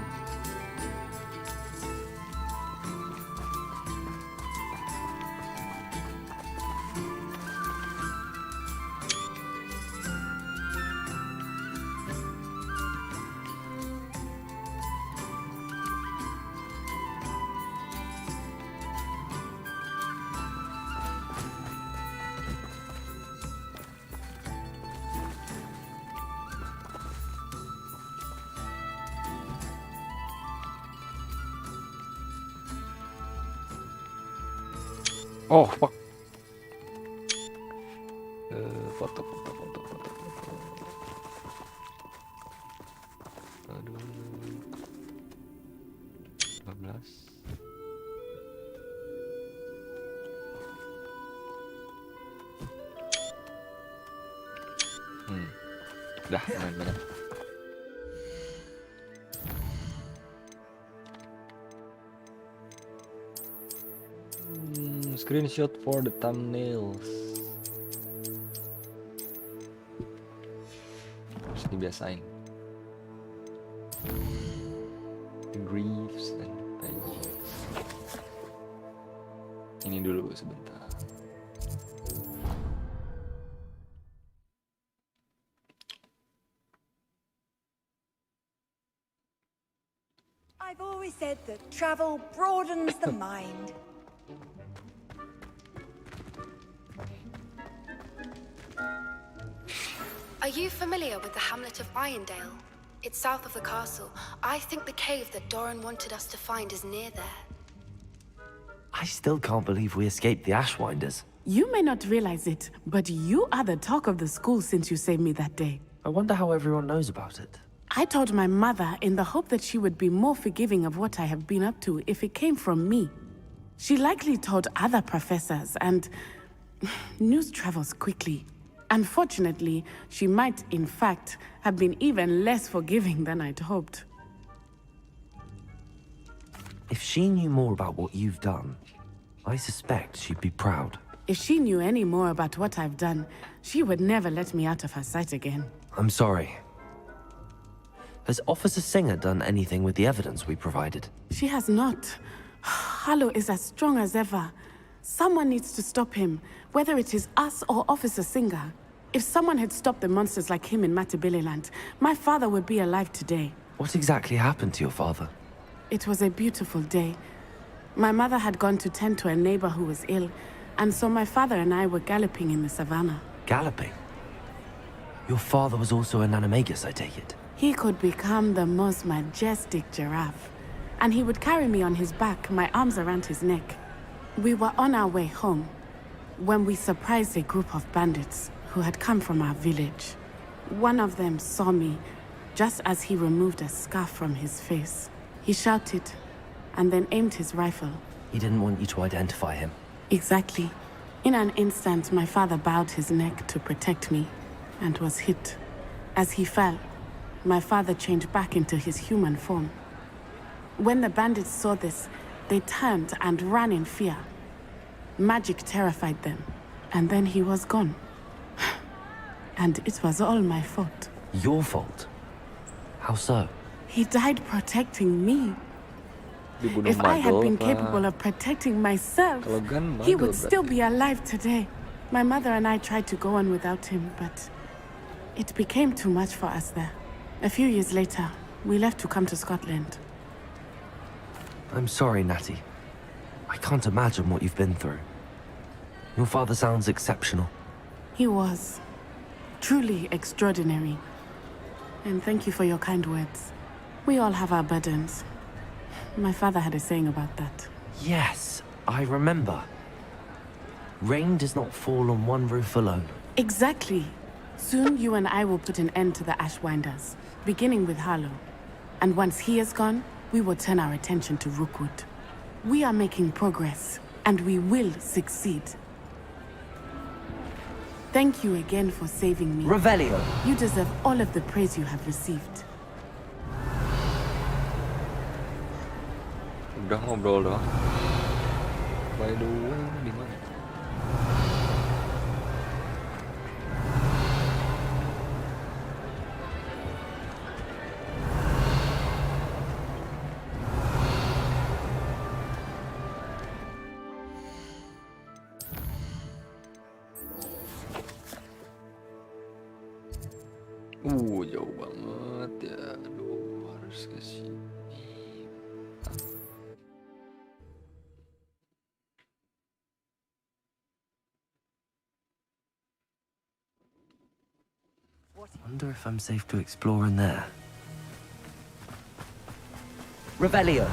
Oh fuck. Foto. Aduh. 15. Udah main-main. Screenshot for the thumbnails. Harus dibiasain. Griefs and pages. Ini dulu sebentar. I've always said that travel broadens the mind. Are you familiar with the hamlet of Irondale? It's south of the castle. I think the cave that Doran wanted us to find is near there. I still can't believe we escaped the Ashwinders. You may not realize it, but you are the talk of the school since you saved me that day. I wonder how everyone knows about it. I told my mother in the hope that she would be more forgiving of what I have been up to if it came from me. She likely told other professors, and news travels quickly. Unfortunately, she might, in fact, have been even less forgiving than I'd hoped. If she knew more about what you've done, I suspect she'd be proud. If she knew any more about what I've done, she would never let me out of her sight again. I'm sorry. Has Officer Singer done anything with the evidence we provided? She has not. Harlow is as strong as ever. Someone needs to stop him, whether it is us or Officer Singer. If someone had stopped the monsters like him in Matabeleland, my father would be alive today. What exactly happened to your father? It was a beautiful day. My mother had gone to tend to a neighbor who was ill, and so my father and I were galloping in the savannah. Galloping? Your father was also an animagus, I take it? He could become the most majestic giraffe, and he would carry me on his back, my arms around his neck. We were on our way home when we surprised a group of bandits who had come from our village. One of them saw me just as he removed a scarf from his face. He shouted and then aimed his rifle. He didn't want you to identify him. Exactly. In an instant, my father bowed his neck to protect me and was hit. As he fell, my father changed back into his human form. When the bandits saw this, they turned and ran in fear. Magic terrified them, and then he was gone. And it was all my fault. Your fault? How so? He died protecting me. If I had been capable of protecting myself, he would still be alive today. My mother and I tried to go on without him, but it became too much for us there. A few years later, we left to come to Scotland. I'm sorry, Natty. I can't imagine what you've been through. Your father sounds exceptional. He was. Truly extraordinary. And thank you for your kind words. We all have our burdens. My father had a saying about that. Yes, I remember. Rain does not fall on one roof alone. Exactly. Soon you and I will put an end to the Ashwinders, beginning with Harlow. And once he is gone, we will turn our attention to Rookwood. We are making progress, and we will succeed. Thank you again for saving me. Revelio. You deserve all of the praise you have received. Udah ngobrol doang. By the way, di mana? Jauh banget ya. Aduh, harus ke sini. Wonder if I'm safe to explore in there. Revelio.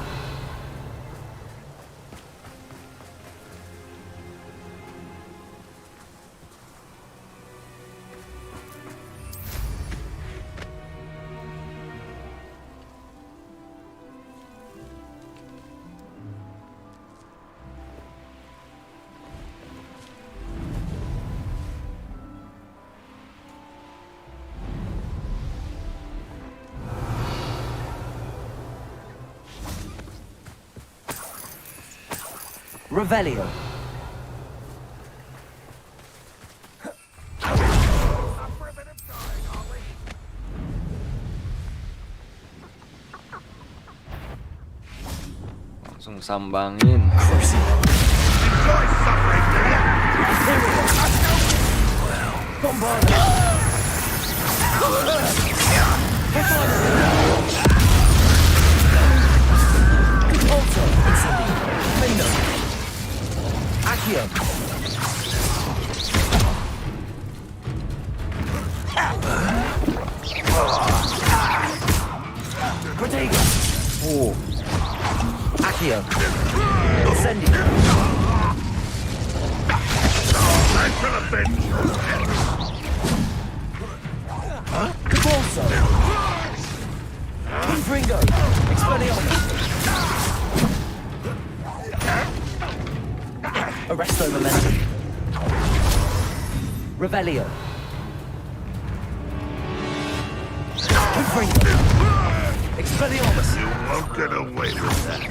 Revelio. Langsung sambangin. Accio. Protego. Oh. Accio. Incendio. Cabalso. Confringo. Expelliarmus. Arresto momentum. Revelio. Confringo. Expelliarmus. You won't get away with that.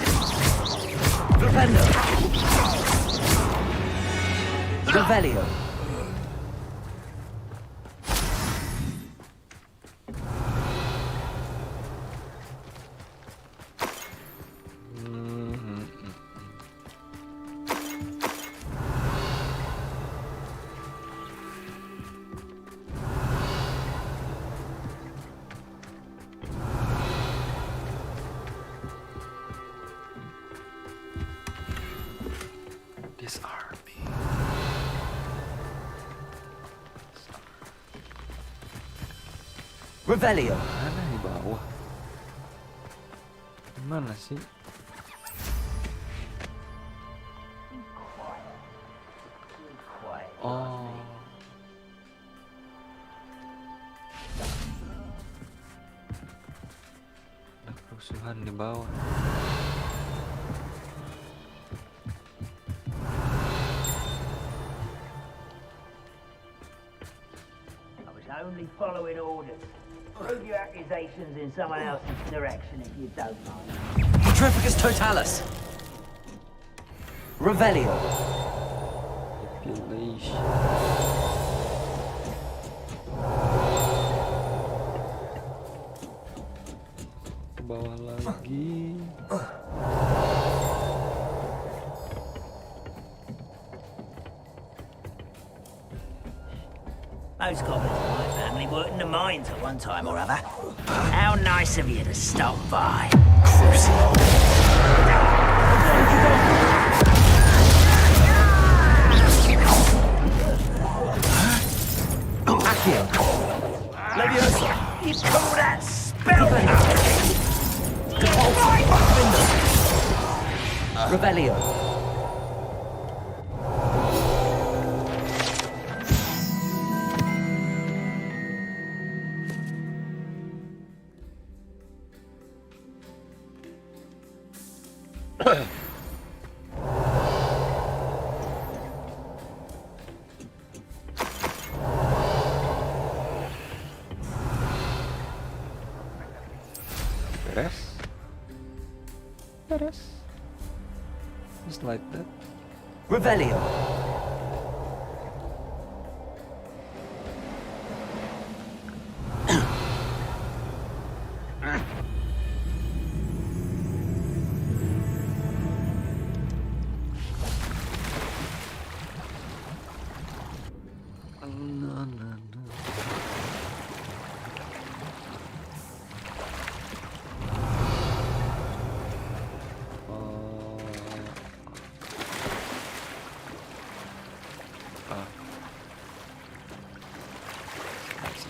Vivendo. Revelio. Disarm me. Revelio. Mana di bawah? Mana sih? Oh. Ada kerusuhan di bawah. Only following orders. Prove your accusations in someone else's direction if you don't mind. Petrificus totalis. Revelio. Population. Ke bawah lagi. Most goblins in my family worked in the mines at one time or other. How nice of you to stop by. Crucio. Accio. Leviosa. You call that spell? Revelio. Beres. Just like that. Revelio.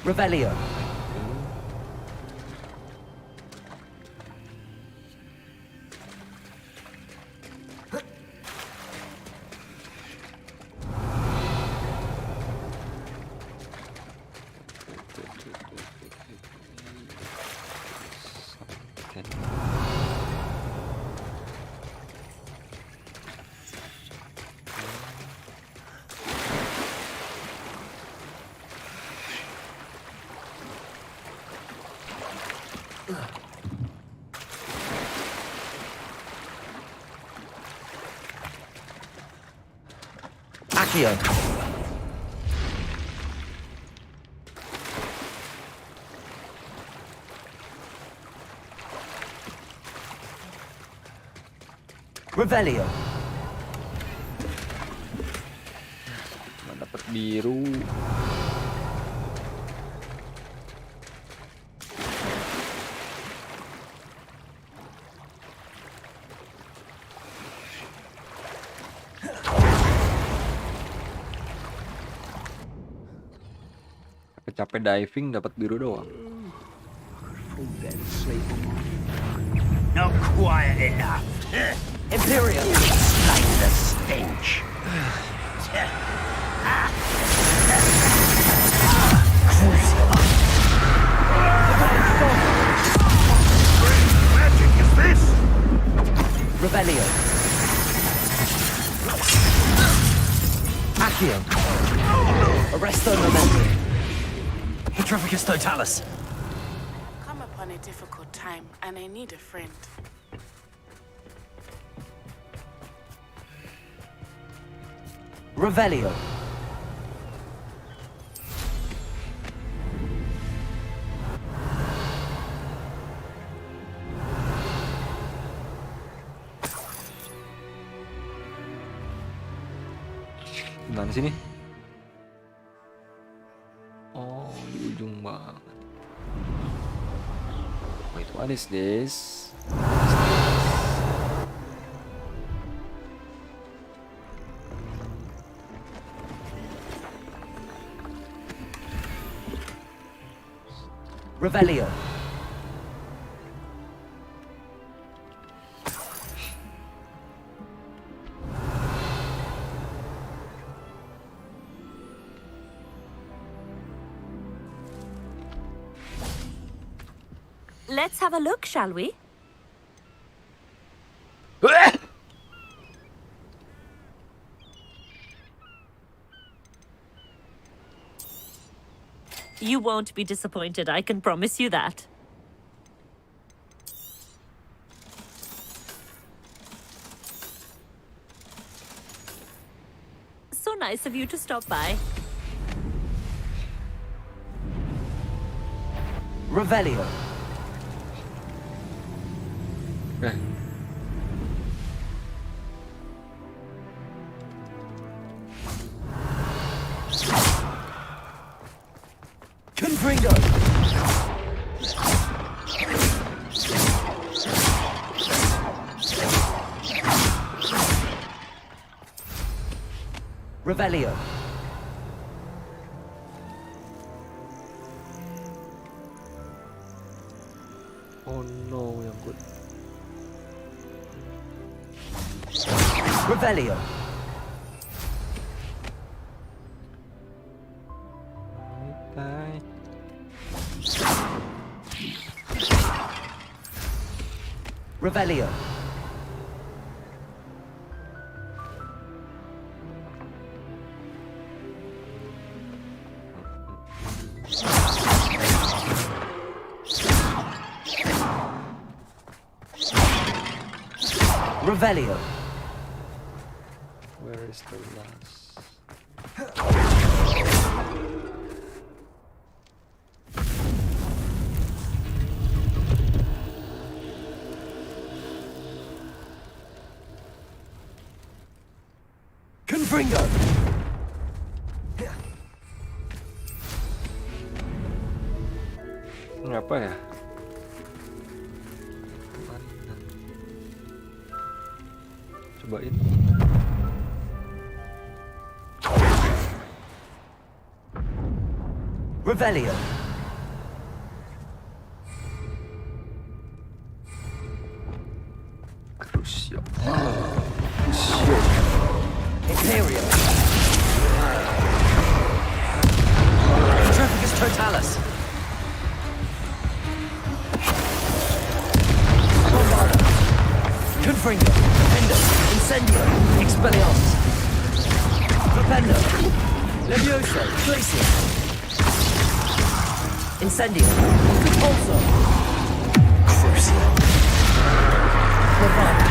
Revelio. Accio. Revelio. Dapat biru. Capek diving dapat biru doang. Not quiet enough. Imperial. Like the stench. Magic is this? Revelio. Accio. Arresto momentum. Petrificus totalis. Come upon a difficult time, and I need a friend. Revelio. Gimana sini? Oh, di ujung banget. Wait, what is this? Revelio. Let's have a look, shall we? You won't be disappointed, I can promise you that. So nice of you to stop by. Revelio. Confringo. Revelio. Oh no, yang good. Revelio. Bye. Revelio. Revelio. Where is the last? Confringo. Ini apa ya? Cobain. Revelio. Crucio. Imperial. Trafficus Totalis. Bombarda. Confringo. Endo. Incendio. Expelliarmus. Propendo. Levioso. Glacier. Incendio. Repulso. Crucio. Levada.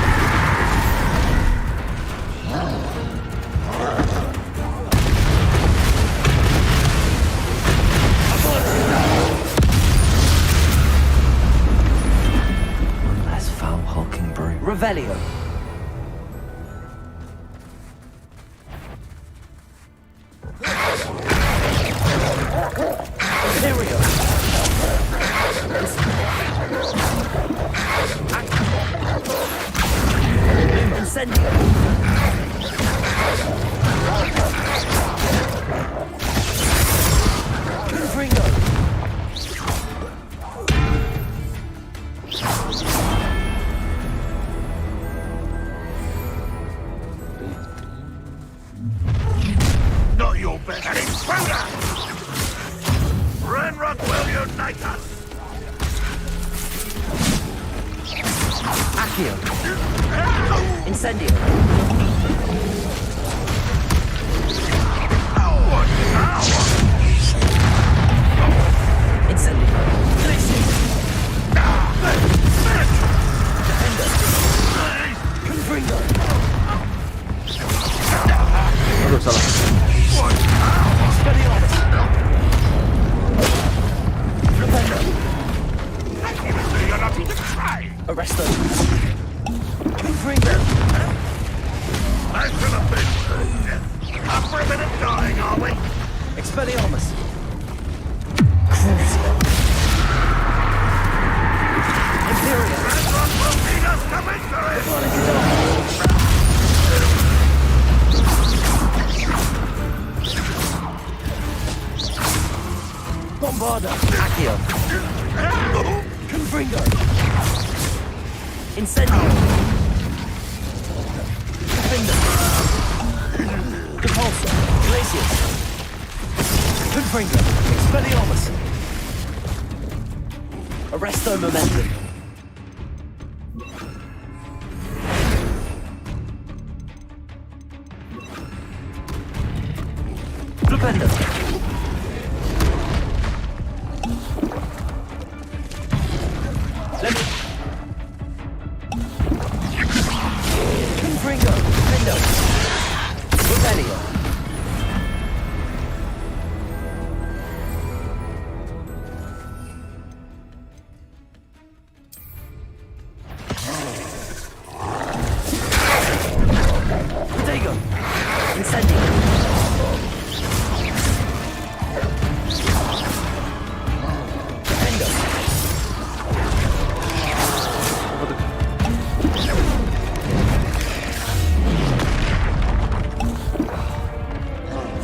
One less foul hulking brute. Revelio. Imperio. Incendio. Confringo. Not your best. An intruder! Renrock will unite us! Accio. Incendio. Incendio. Glacier. Defender. Confringo. Aduh, salah. Expelliarmus. Propendo. Arresto. Confringo. Nice for the big word. Up for a bit of dying, are we? Expelliarmus. Crucio. Imperial. Renrock will need us coming through it! Bombarda. Accio. Confringo. Incendio. Defender. Repulsor. Glacier. Confringo. Expelliarmus. Arresto Momentum. Flipendo. Confringo. Fendo. Rebellion. Protego. Incendio. Fendo.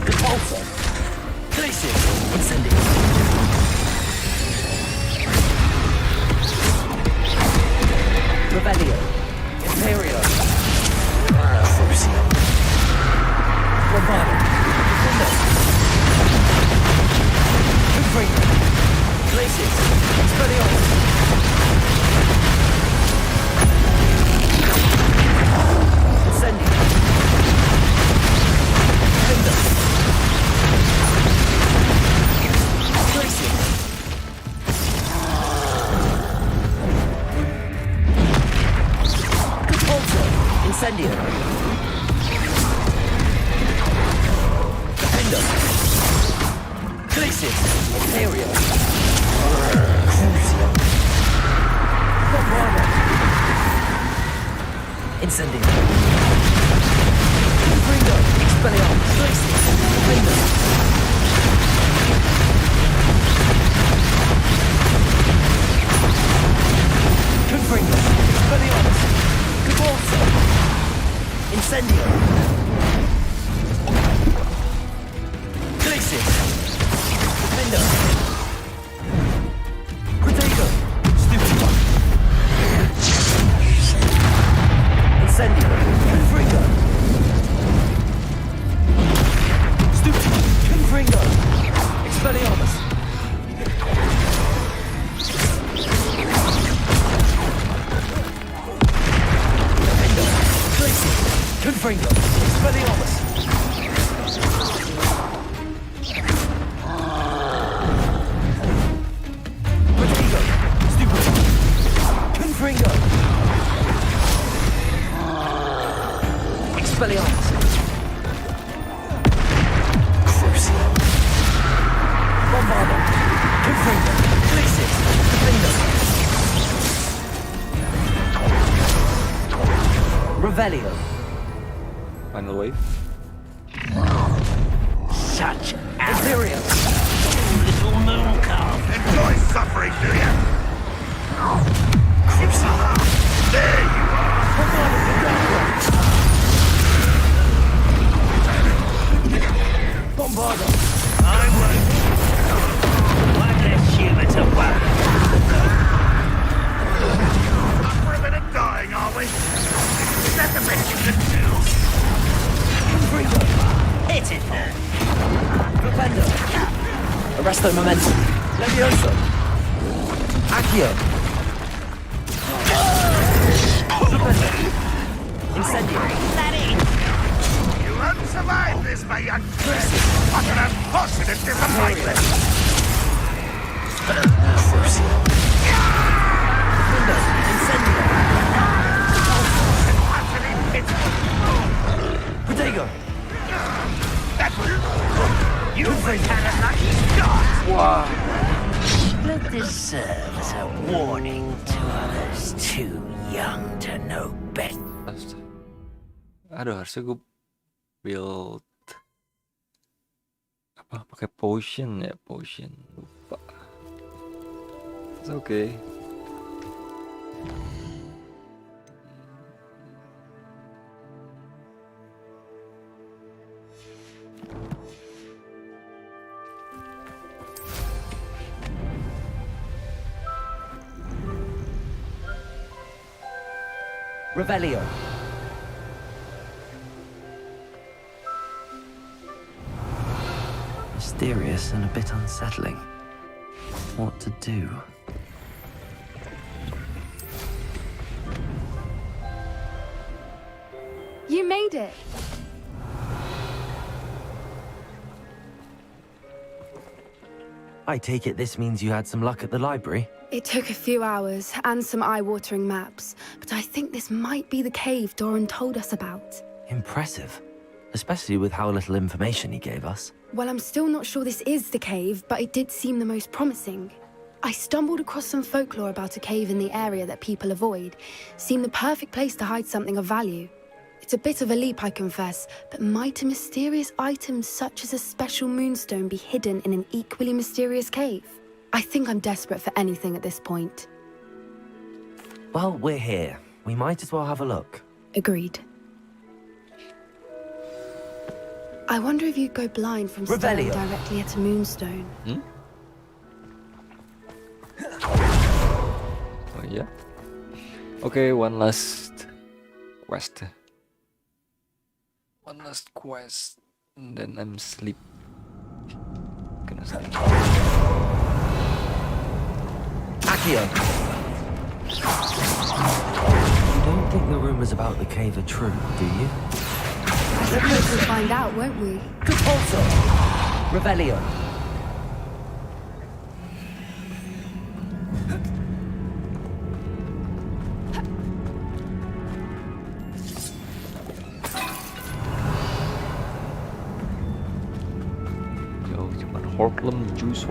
Repulsor. Glacier. Incendio. Revelio. Imperio. Crucio. Bombarda. Defender. Confringo. Glacier. Expelliarmus. Incendio. Defender. Glacier. Repulsor. Incendio. Defender. Glacier. Imperio. Crucio. Confringo. Expelliarmus. Protego. Stupid. Confringo. Expelliarmus. Crucio. Bombardo. Confringo. Flixit. Defender. Revelio. Final wave. Such Imperium. little moon calf. Enjoy suffering, do you? Crucio. There you are. Bombardo. I won't. One less human to worry. Up for a bit of dying, are we? Is that the best you can do? Pitiful. Propendo. Arresto momentum. Levioso. Accio. Propendo. Incendio. You won't survive this, my young friend. What an unfortunate disappointment. Crucio. Propendo. Incendio. Utterly pitiful. Protego. You've had a lucky start. Wow. Let this serve as a warning to others too young to know better. Aduh, harusnya gue build apa? Pakai potion ya, potion. Lupa. It's okay. Revelio. Mysterious and a bit unsettling. What to do? You made it. I take it this means you had some luck at the library? It took a few hours and some eye-watering maps, but I think this might be the cave Doran told us about. Impressive. Especially with how little information he gave us. Well, I'm still not sure this is the cave, but it did seem the most promising. I stumbled across some folklore about a cave in the area that people avoid. Seemed the perfect place to hide something of value. It's a bit of a leap, I confess, but might a mysterious item such as a special moonstone be hidden in an equally mysterious cave? I think I'm desperate for anything at this point. Well, we're here. We might as well have a look. Agreed. I wonder if you'd go blind from staring Revelio. directly at a moonstone. Oh yeah. Okay, one last quest. One last quest, and then I'm sleep. Gonna sleep. Accio. You don't think the rumors about the cave are true, do you? I suppose we'll find out, won't we? Also, Revelio. Yo, cuman Horklum juice.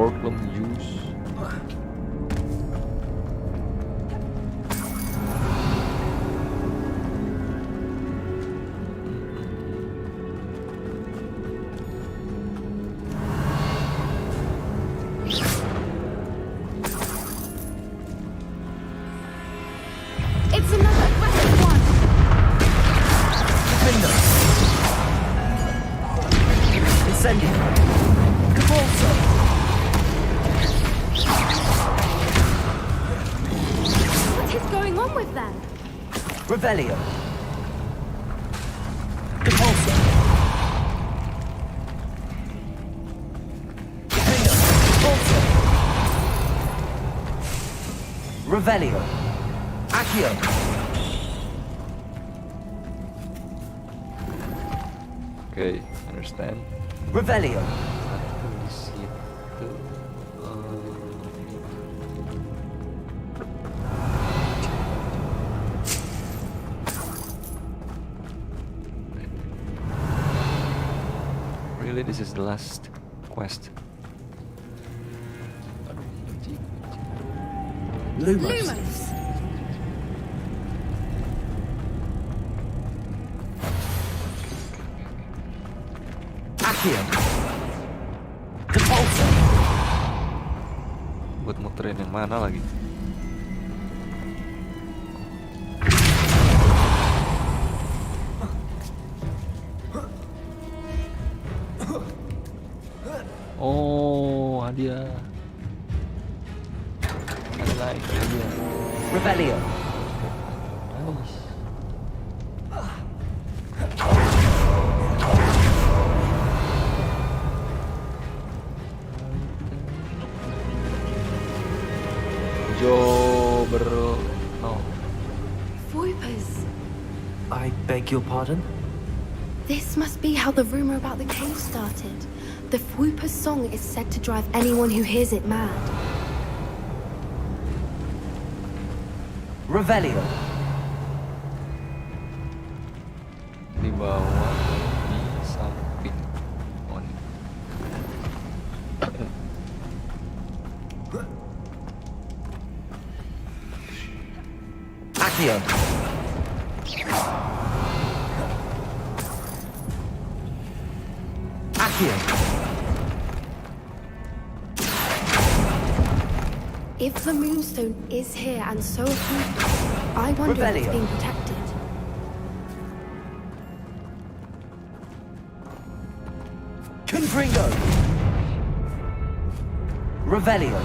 It's another aggressive one! Defender. Incendio. Cavolso. What is going on with them? Revelio. Cavolso. Defender. Cavolso. Revelio. Accio. Okay, understand. Revelio. Satu di situ. Really, this is the last quest. Lumos. Accio. Depulso. Buat muterin yang mana lagi? Oh, hadiah. Ada lagi hadiah. Revelio. Nice. No. Voipers. I beg your pardon? This must be how the rumor about the cave started. The Fwooper's song is said to drive anyone who hears it mad. Revelio. Di bawah, di samping. On. Accio. Accio. If the Moonstone is here and so are Fwoopers, I wonder if it's Revelio. being protected. Confringo. Revelio.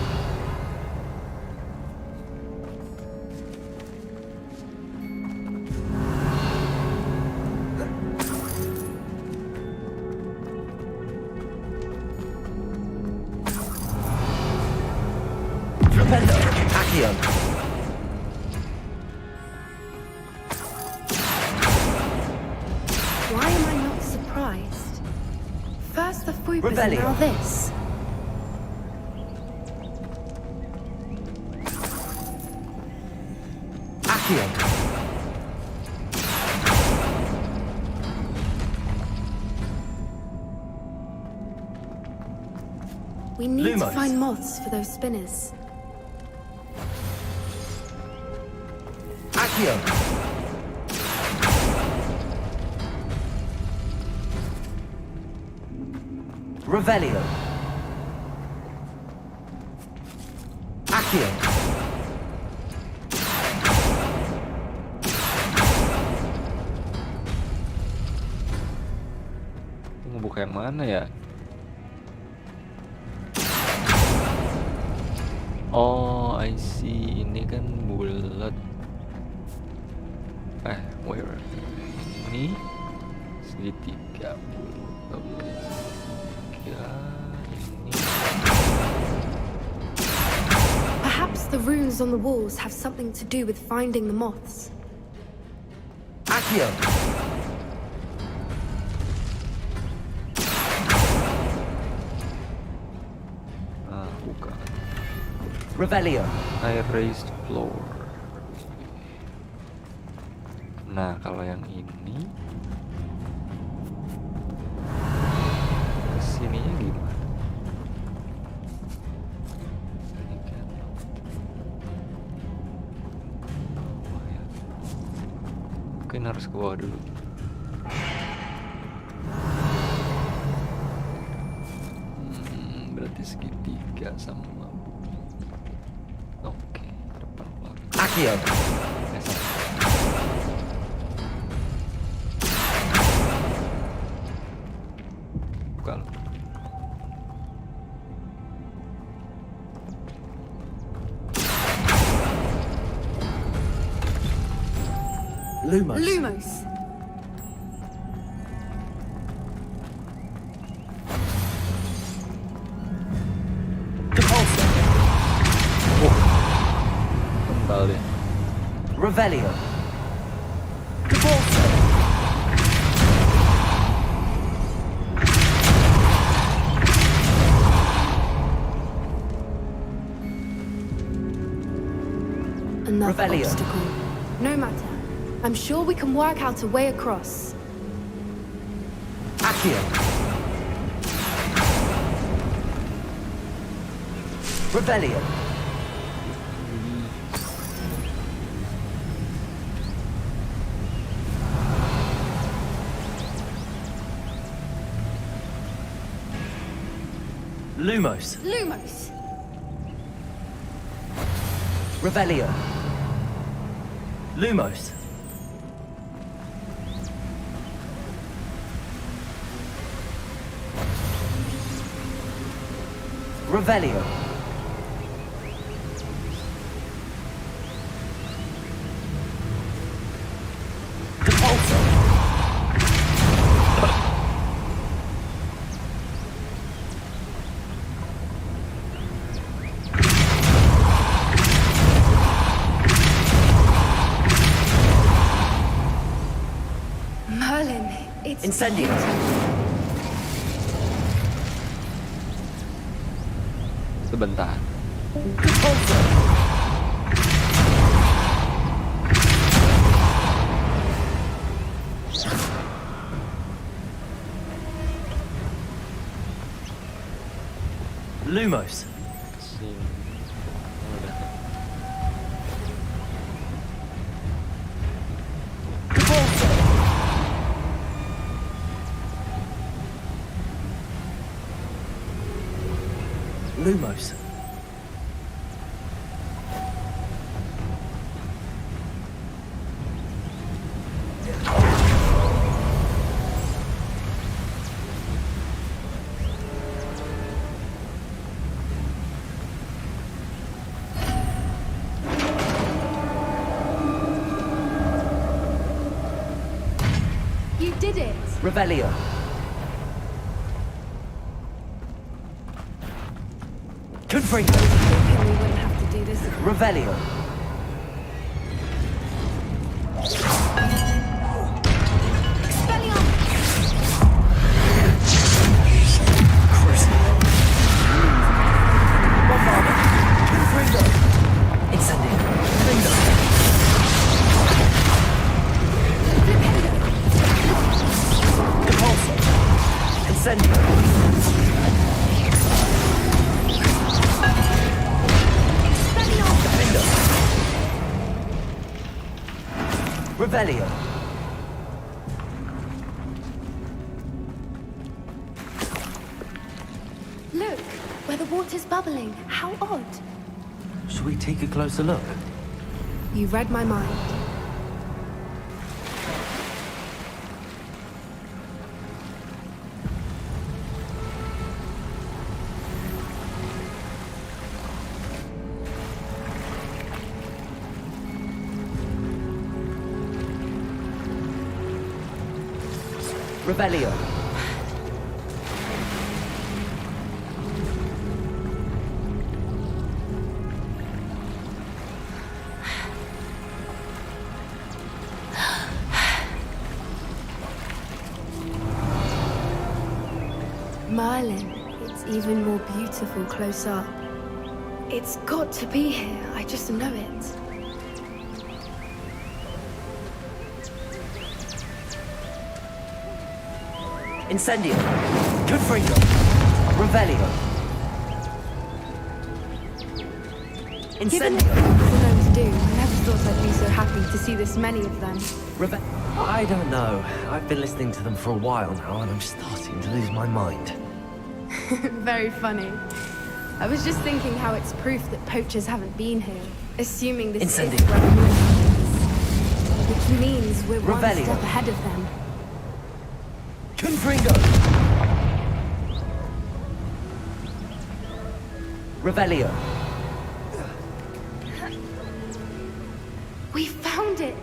Rependo. Accio. Why am I not surprised? First the Fwoopers and Revelio. now this. Accio. We need Lumos. to find moths for those spinners. Accio. Revelio. Accio. Mau buka yang mana ya? Oh, I see. Ini kan bulat. Where? Ini segitiga bulat. Oke. Kira ini. Perhaps the runes on the walls have something to do with finding the moths. Accio. Buka. Revelio. I raised floor. Nah, kalau yang ini kesininya gimana? Ini kan bawah ya. Mungkin harus ke bawah dulu. Berarti segitiga sama bumi. Oke, depan belakang. Accio. Bukan. Lumos. Lumos. Depulso. Kembali. Revelio. Depulso. Another Revelio. obstacle. No matter. I'm sure we can work out a way across. Accio. Revelio. Lumos. Lumos! Revelio. Lumos. Revelio. Depulso. Merlin, it's... Incendio. Sebentar. Lumos. Lumos. You did it! Revelio. Confringo. We wouldn't have to do this again. Revelio. Revelio. Look, where the water's bubbling. How odd. Should we take a closer look? You read my mind. Revelio. Merlin, it's even more beautiful close up. It's got to be here, I just know it. Incendio. Confringo. Revelio. Given Incendio. what we're going to do, I never thought I'd be so happy to see this many of them. I don't know. I've been listening to them for a while now, and I'm starting to lose my mind. Very funny. I was just thinking how it's proof that poachers haven't been here, assuming this is Incendio. where the moon is. Which means we're one Revelio. step ahead of them. Confringo. Revelio. We found it!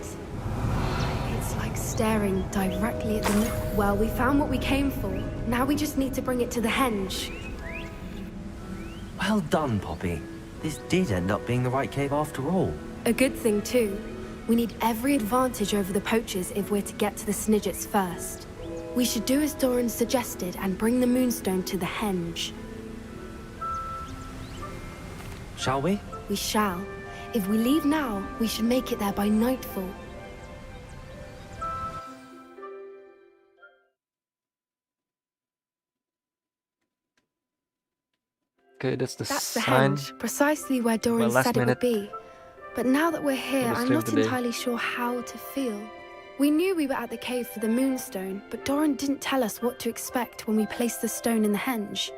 It's like staring directly at the moon. Well, we found what we came for. Now we just need to bring it to the henge. Well done, Poppy. This did end up being the right cave after all. A good thing, too. We need every advantage over the poachers if we're to get to the Snidgets first. We should do as Doran suggested and bring the moonstone to the henge. Shall we? We shall. If we leave now, we should make it there by nightfall. Okay, that's the That's the sign. henge, precisely where Doran last said it minute would be. But now that we're here, for the I'm stream not today. entirely sure how to feel. We knew we were at the cave for the moonstone, but Doran didn't tell us what to expect when we placed the stone in the henge.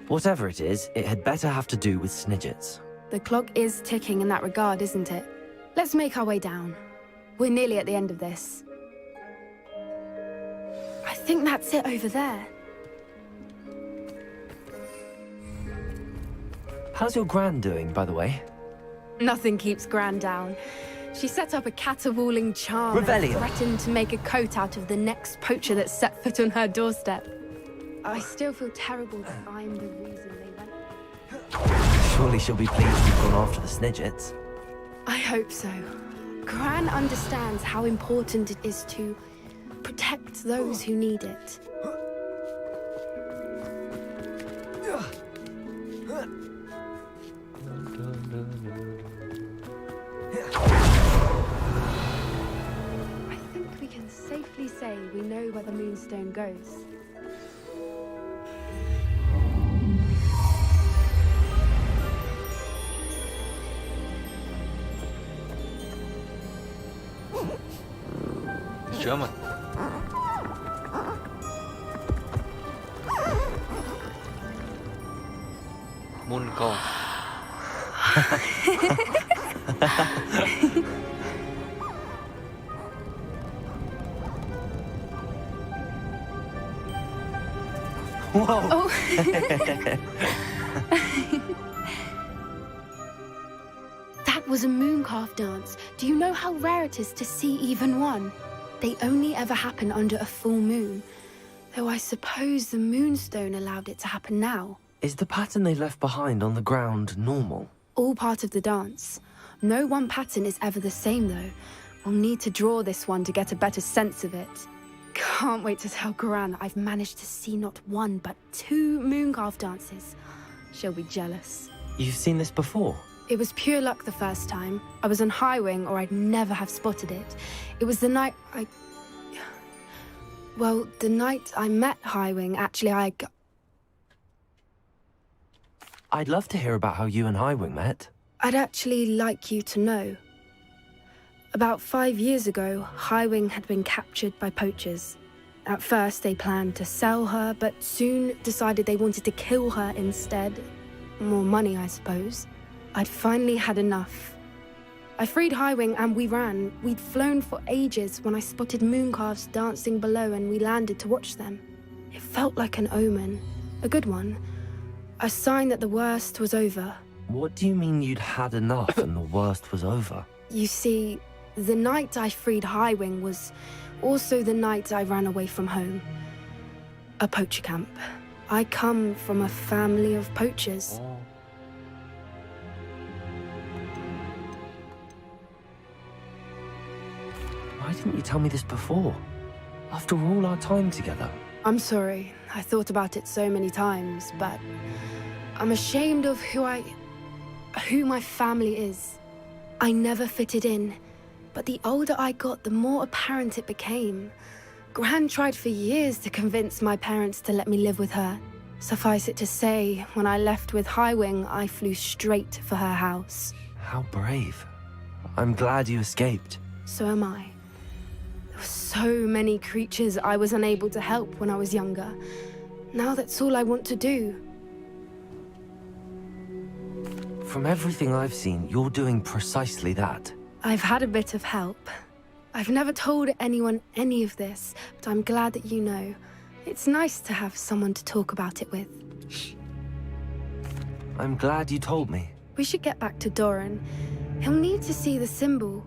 Whatever it is, it had better have to do with Snidgets. The clock is ticking in that regard, isn't it? Let's make our way down. We're nearly at the end of this. I think that's it over there. How's your Gran doing, by the way? Nothing keeps Gran down. She set up a caterwauling charm and Revelio. threatened to make a coat out of the next poacher that set foot on her doorstep. I still feel terrible that I'm the reason they went. Surely she'll be pleased you've gone after the Snidgets. I hope so. Gran understands how important it is to protect those who need it. I think we can safely say we know where the moonstone goes. German. Mooncall. Whoa! Oh. That was a mooncalf dance. Do you know how rare it is to see even one? They only ever happen under a full moon. Though I suppose the moonstone allowed it to happen now. Is the pattern they left behind on the ground normal? All part of the dance. No one pattern is ever the same, though. We'll need to draw this one to get a better sense of it. Can't wait to tell Gran that I've managed to see not one, but 2 mooncalf dances. She'll be jealous. You've seen this before? It was pure luck the first time. I was on High Wing, or I'd never have spotted it. It was the night Well, the night I met High Wing, actually, I'd love to hear about how you and Highwing met. I'd actually like you to know. About 5 years ago, High Wing had been captured by poachers. At first, they planned to sell her, but soon decided they wanted to kill her instead. More money, I suppose. I'd finally had enough. I freed High Wing and we ran. We'd flown for ages when I spotted mooncalves dancing below and we landed to watch them. It felt like an omen. A good one. A sign that the worst was over. What do you mean you'd had enough and the worst was over? You see, the night I freed High Wing was also the night I ran away from home. A poacher camp. I come from a family of poachers. Why didn't you tell me this before? After all our time together. I'm sorry. I thought about it so many times, but I'm ashamed of who my family is. I never fitted in, but the older I got, the more apparent it became. Gran tried for years to convince my parents to let me live with her. Suffice it to say, when I left with High Wing, I flew straight for her house. How brave. I'm glad you escaped. So am I. There were so many creatures I was unable to help when I was younger. Now that's all I want to do. From everything I've seen, you're doing precisely that. I've had a bit of help. I've never told anyone any of this, but I'm glad that you know. It's nice to have someone to talk about it with. I'm glad you told me. We should get back to Doran. He'll need to see the symbol,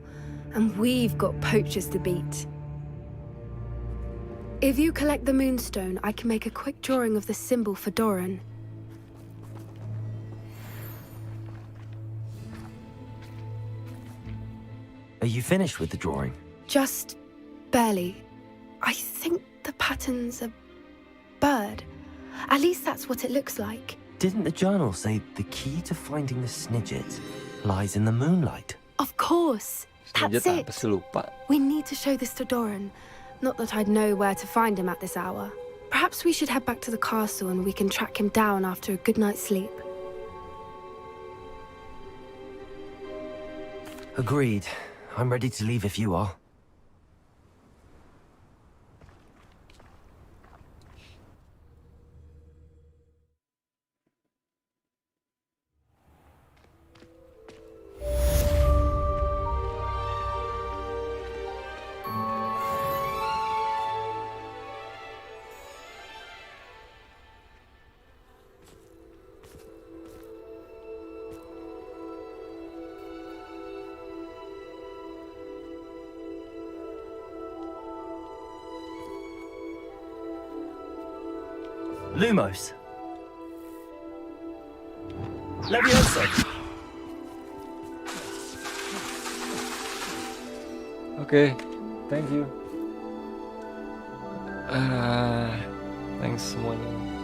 and we've got poachers to beat. If you collect the moonstone, I can make a quick drawing of the symbol for Doran. Are you finished with the drawing? Just barely. I think the pattern's a bird. At least that's what it looks like. Didn't the journal say the key to finding the Snidget lies in the moonlight? Of course. That's Snidget it. apa sih, lupa? We need to show this to Doran. Not that I'd know where to find him at this hour. Perhaps we should head back to the castle and we can track him down after a good night's sleep. Agreed. I'm ready to leave if you are. Lumos. Levioso. Okay, thank you. Thanks semuanya.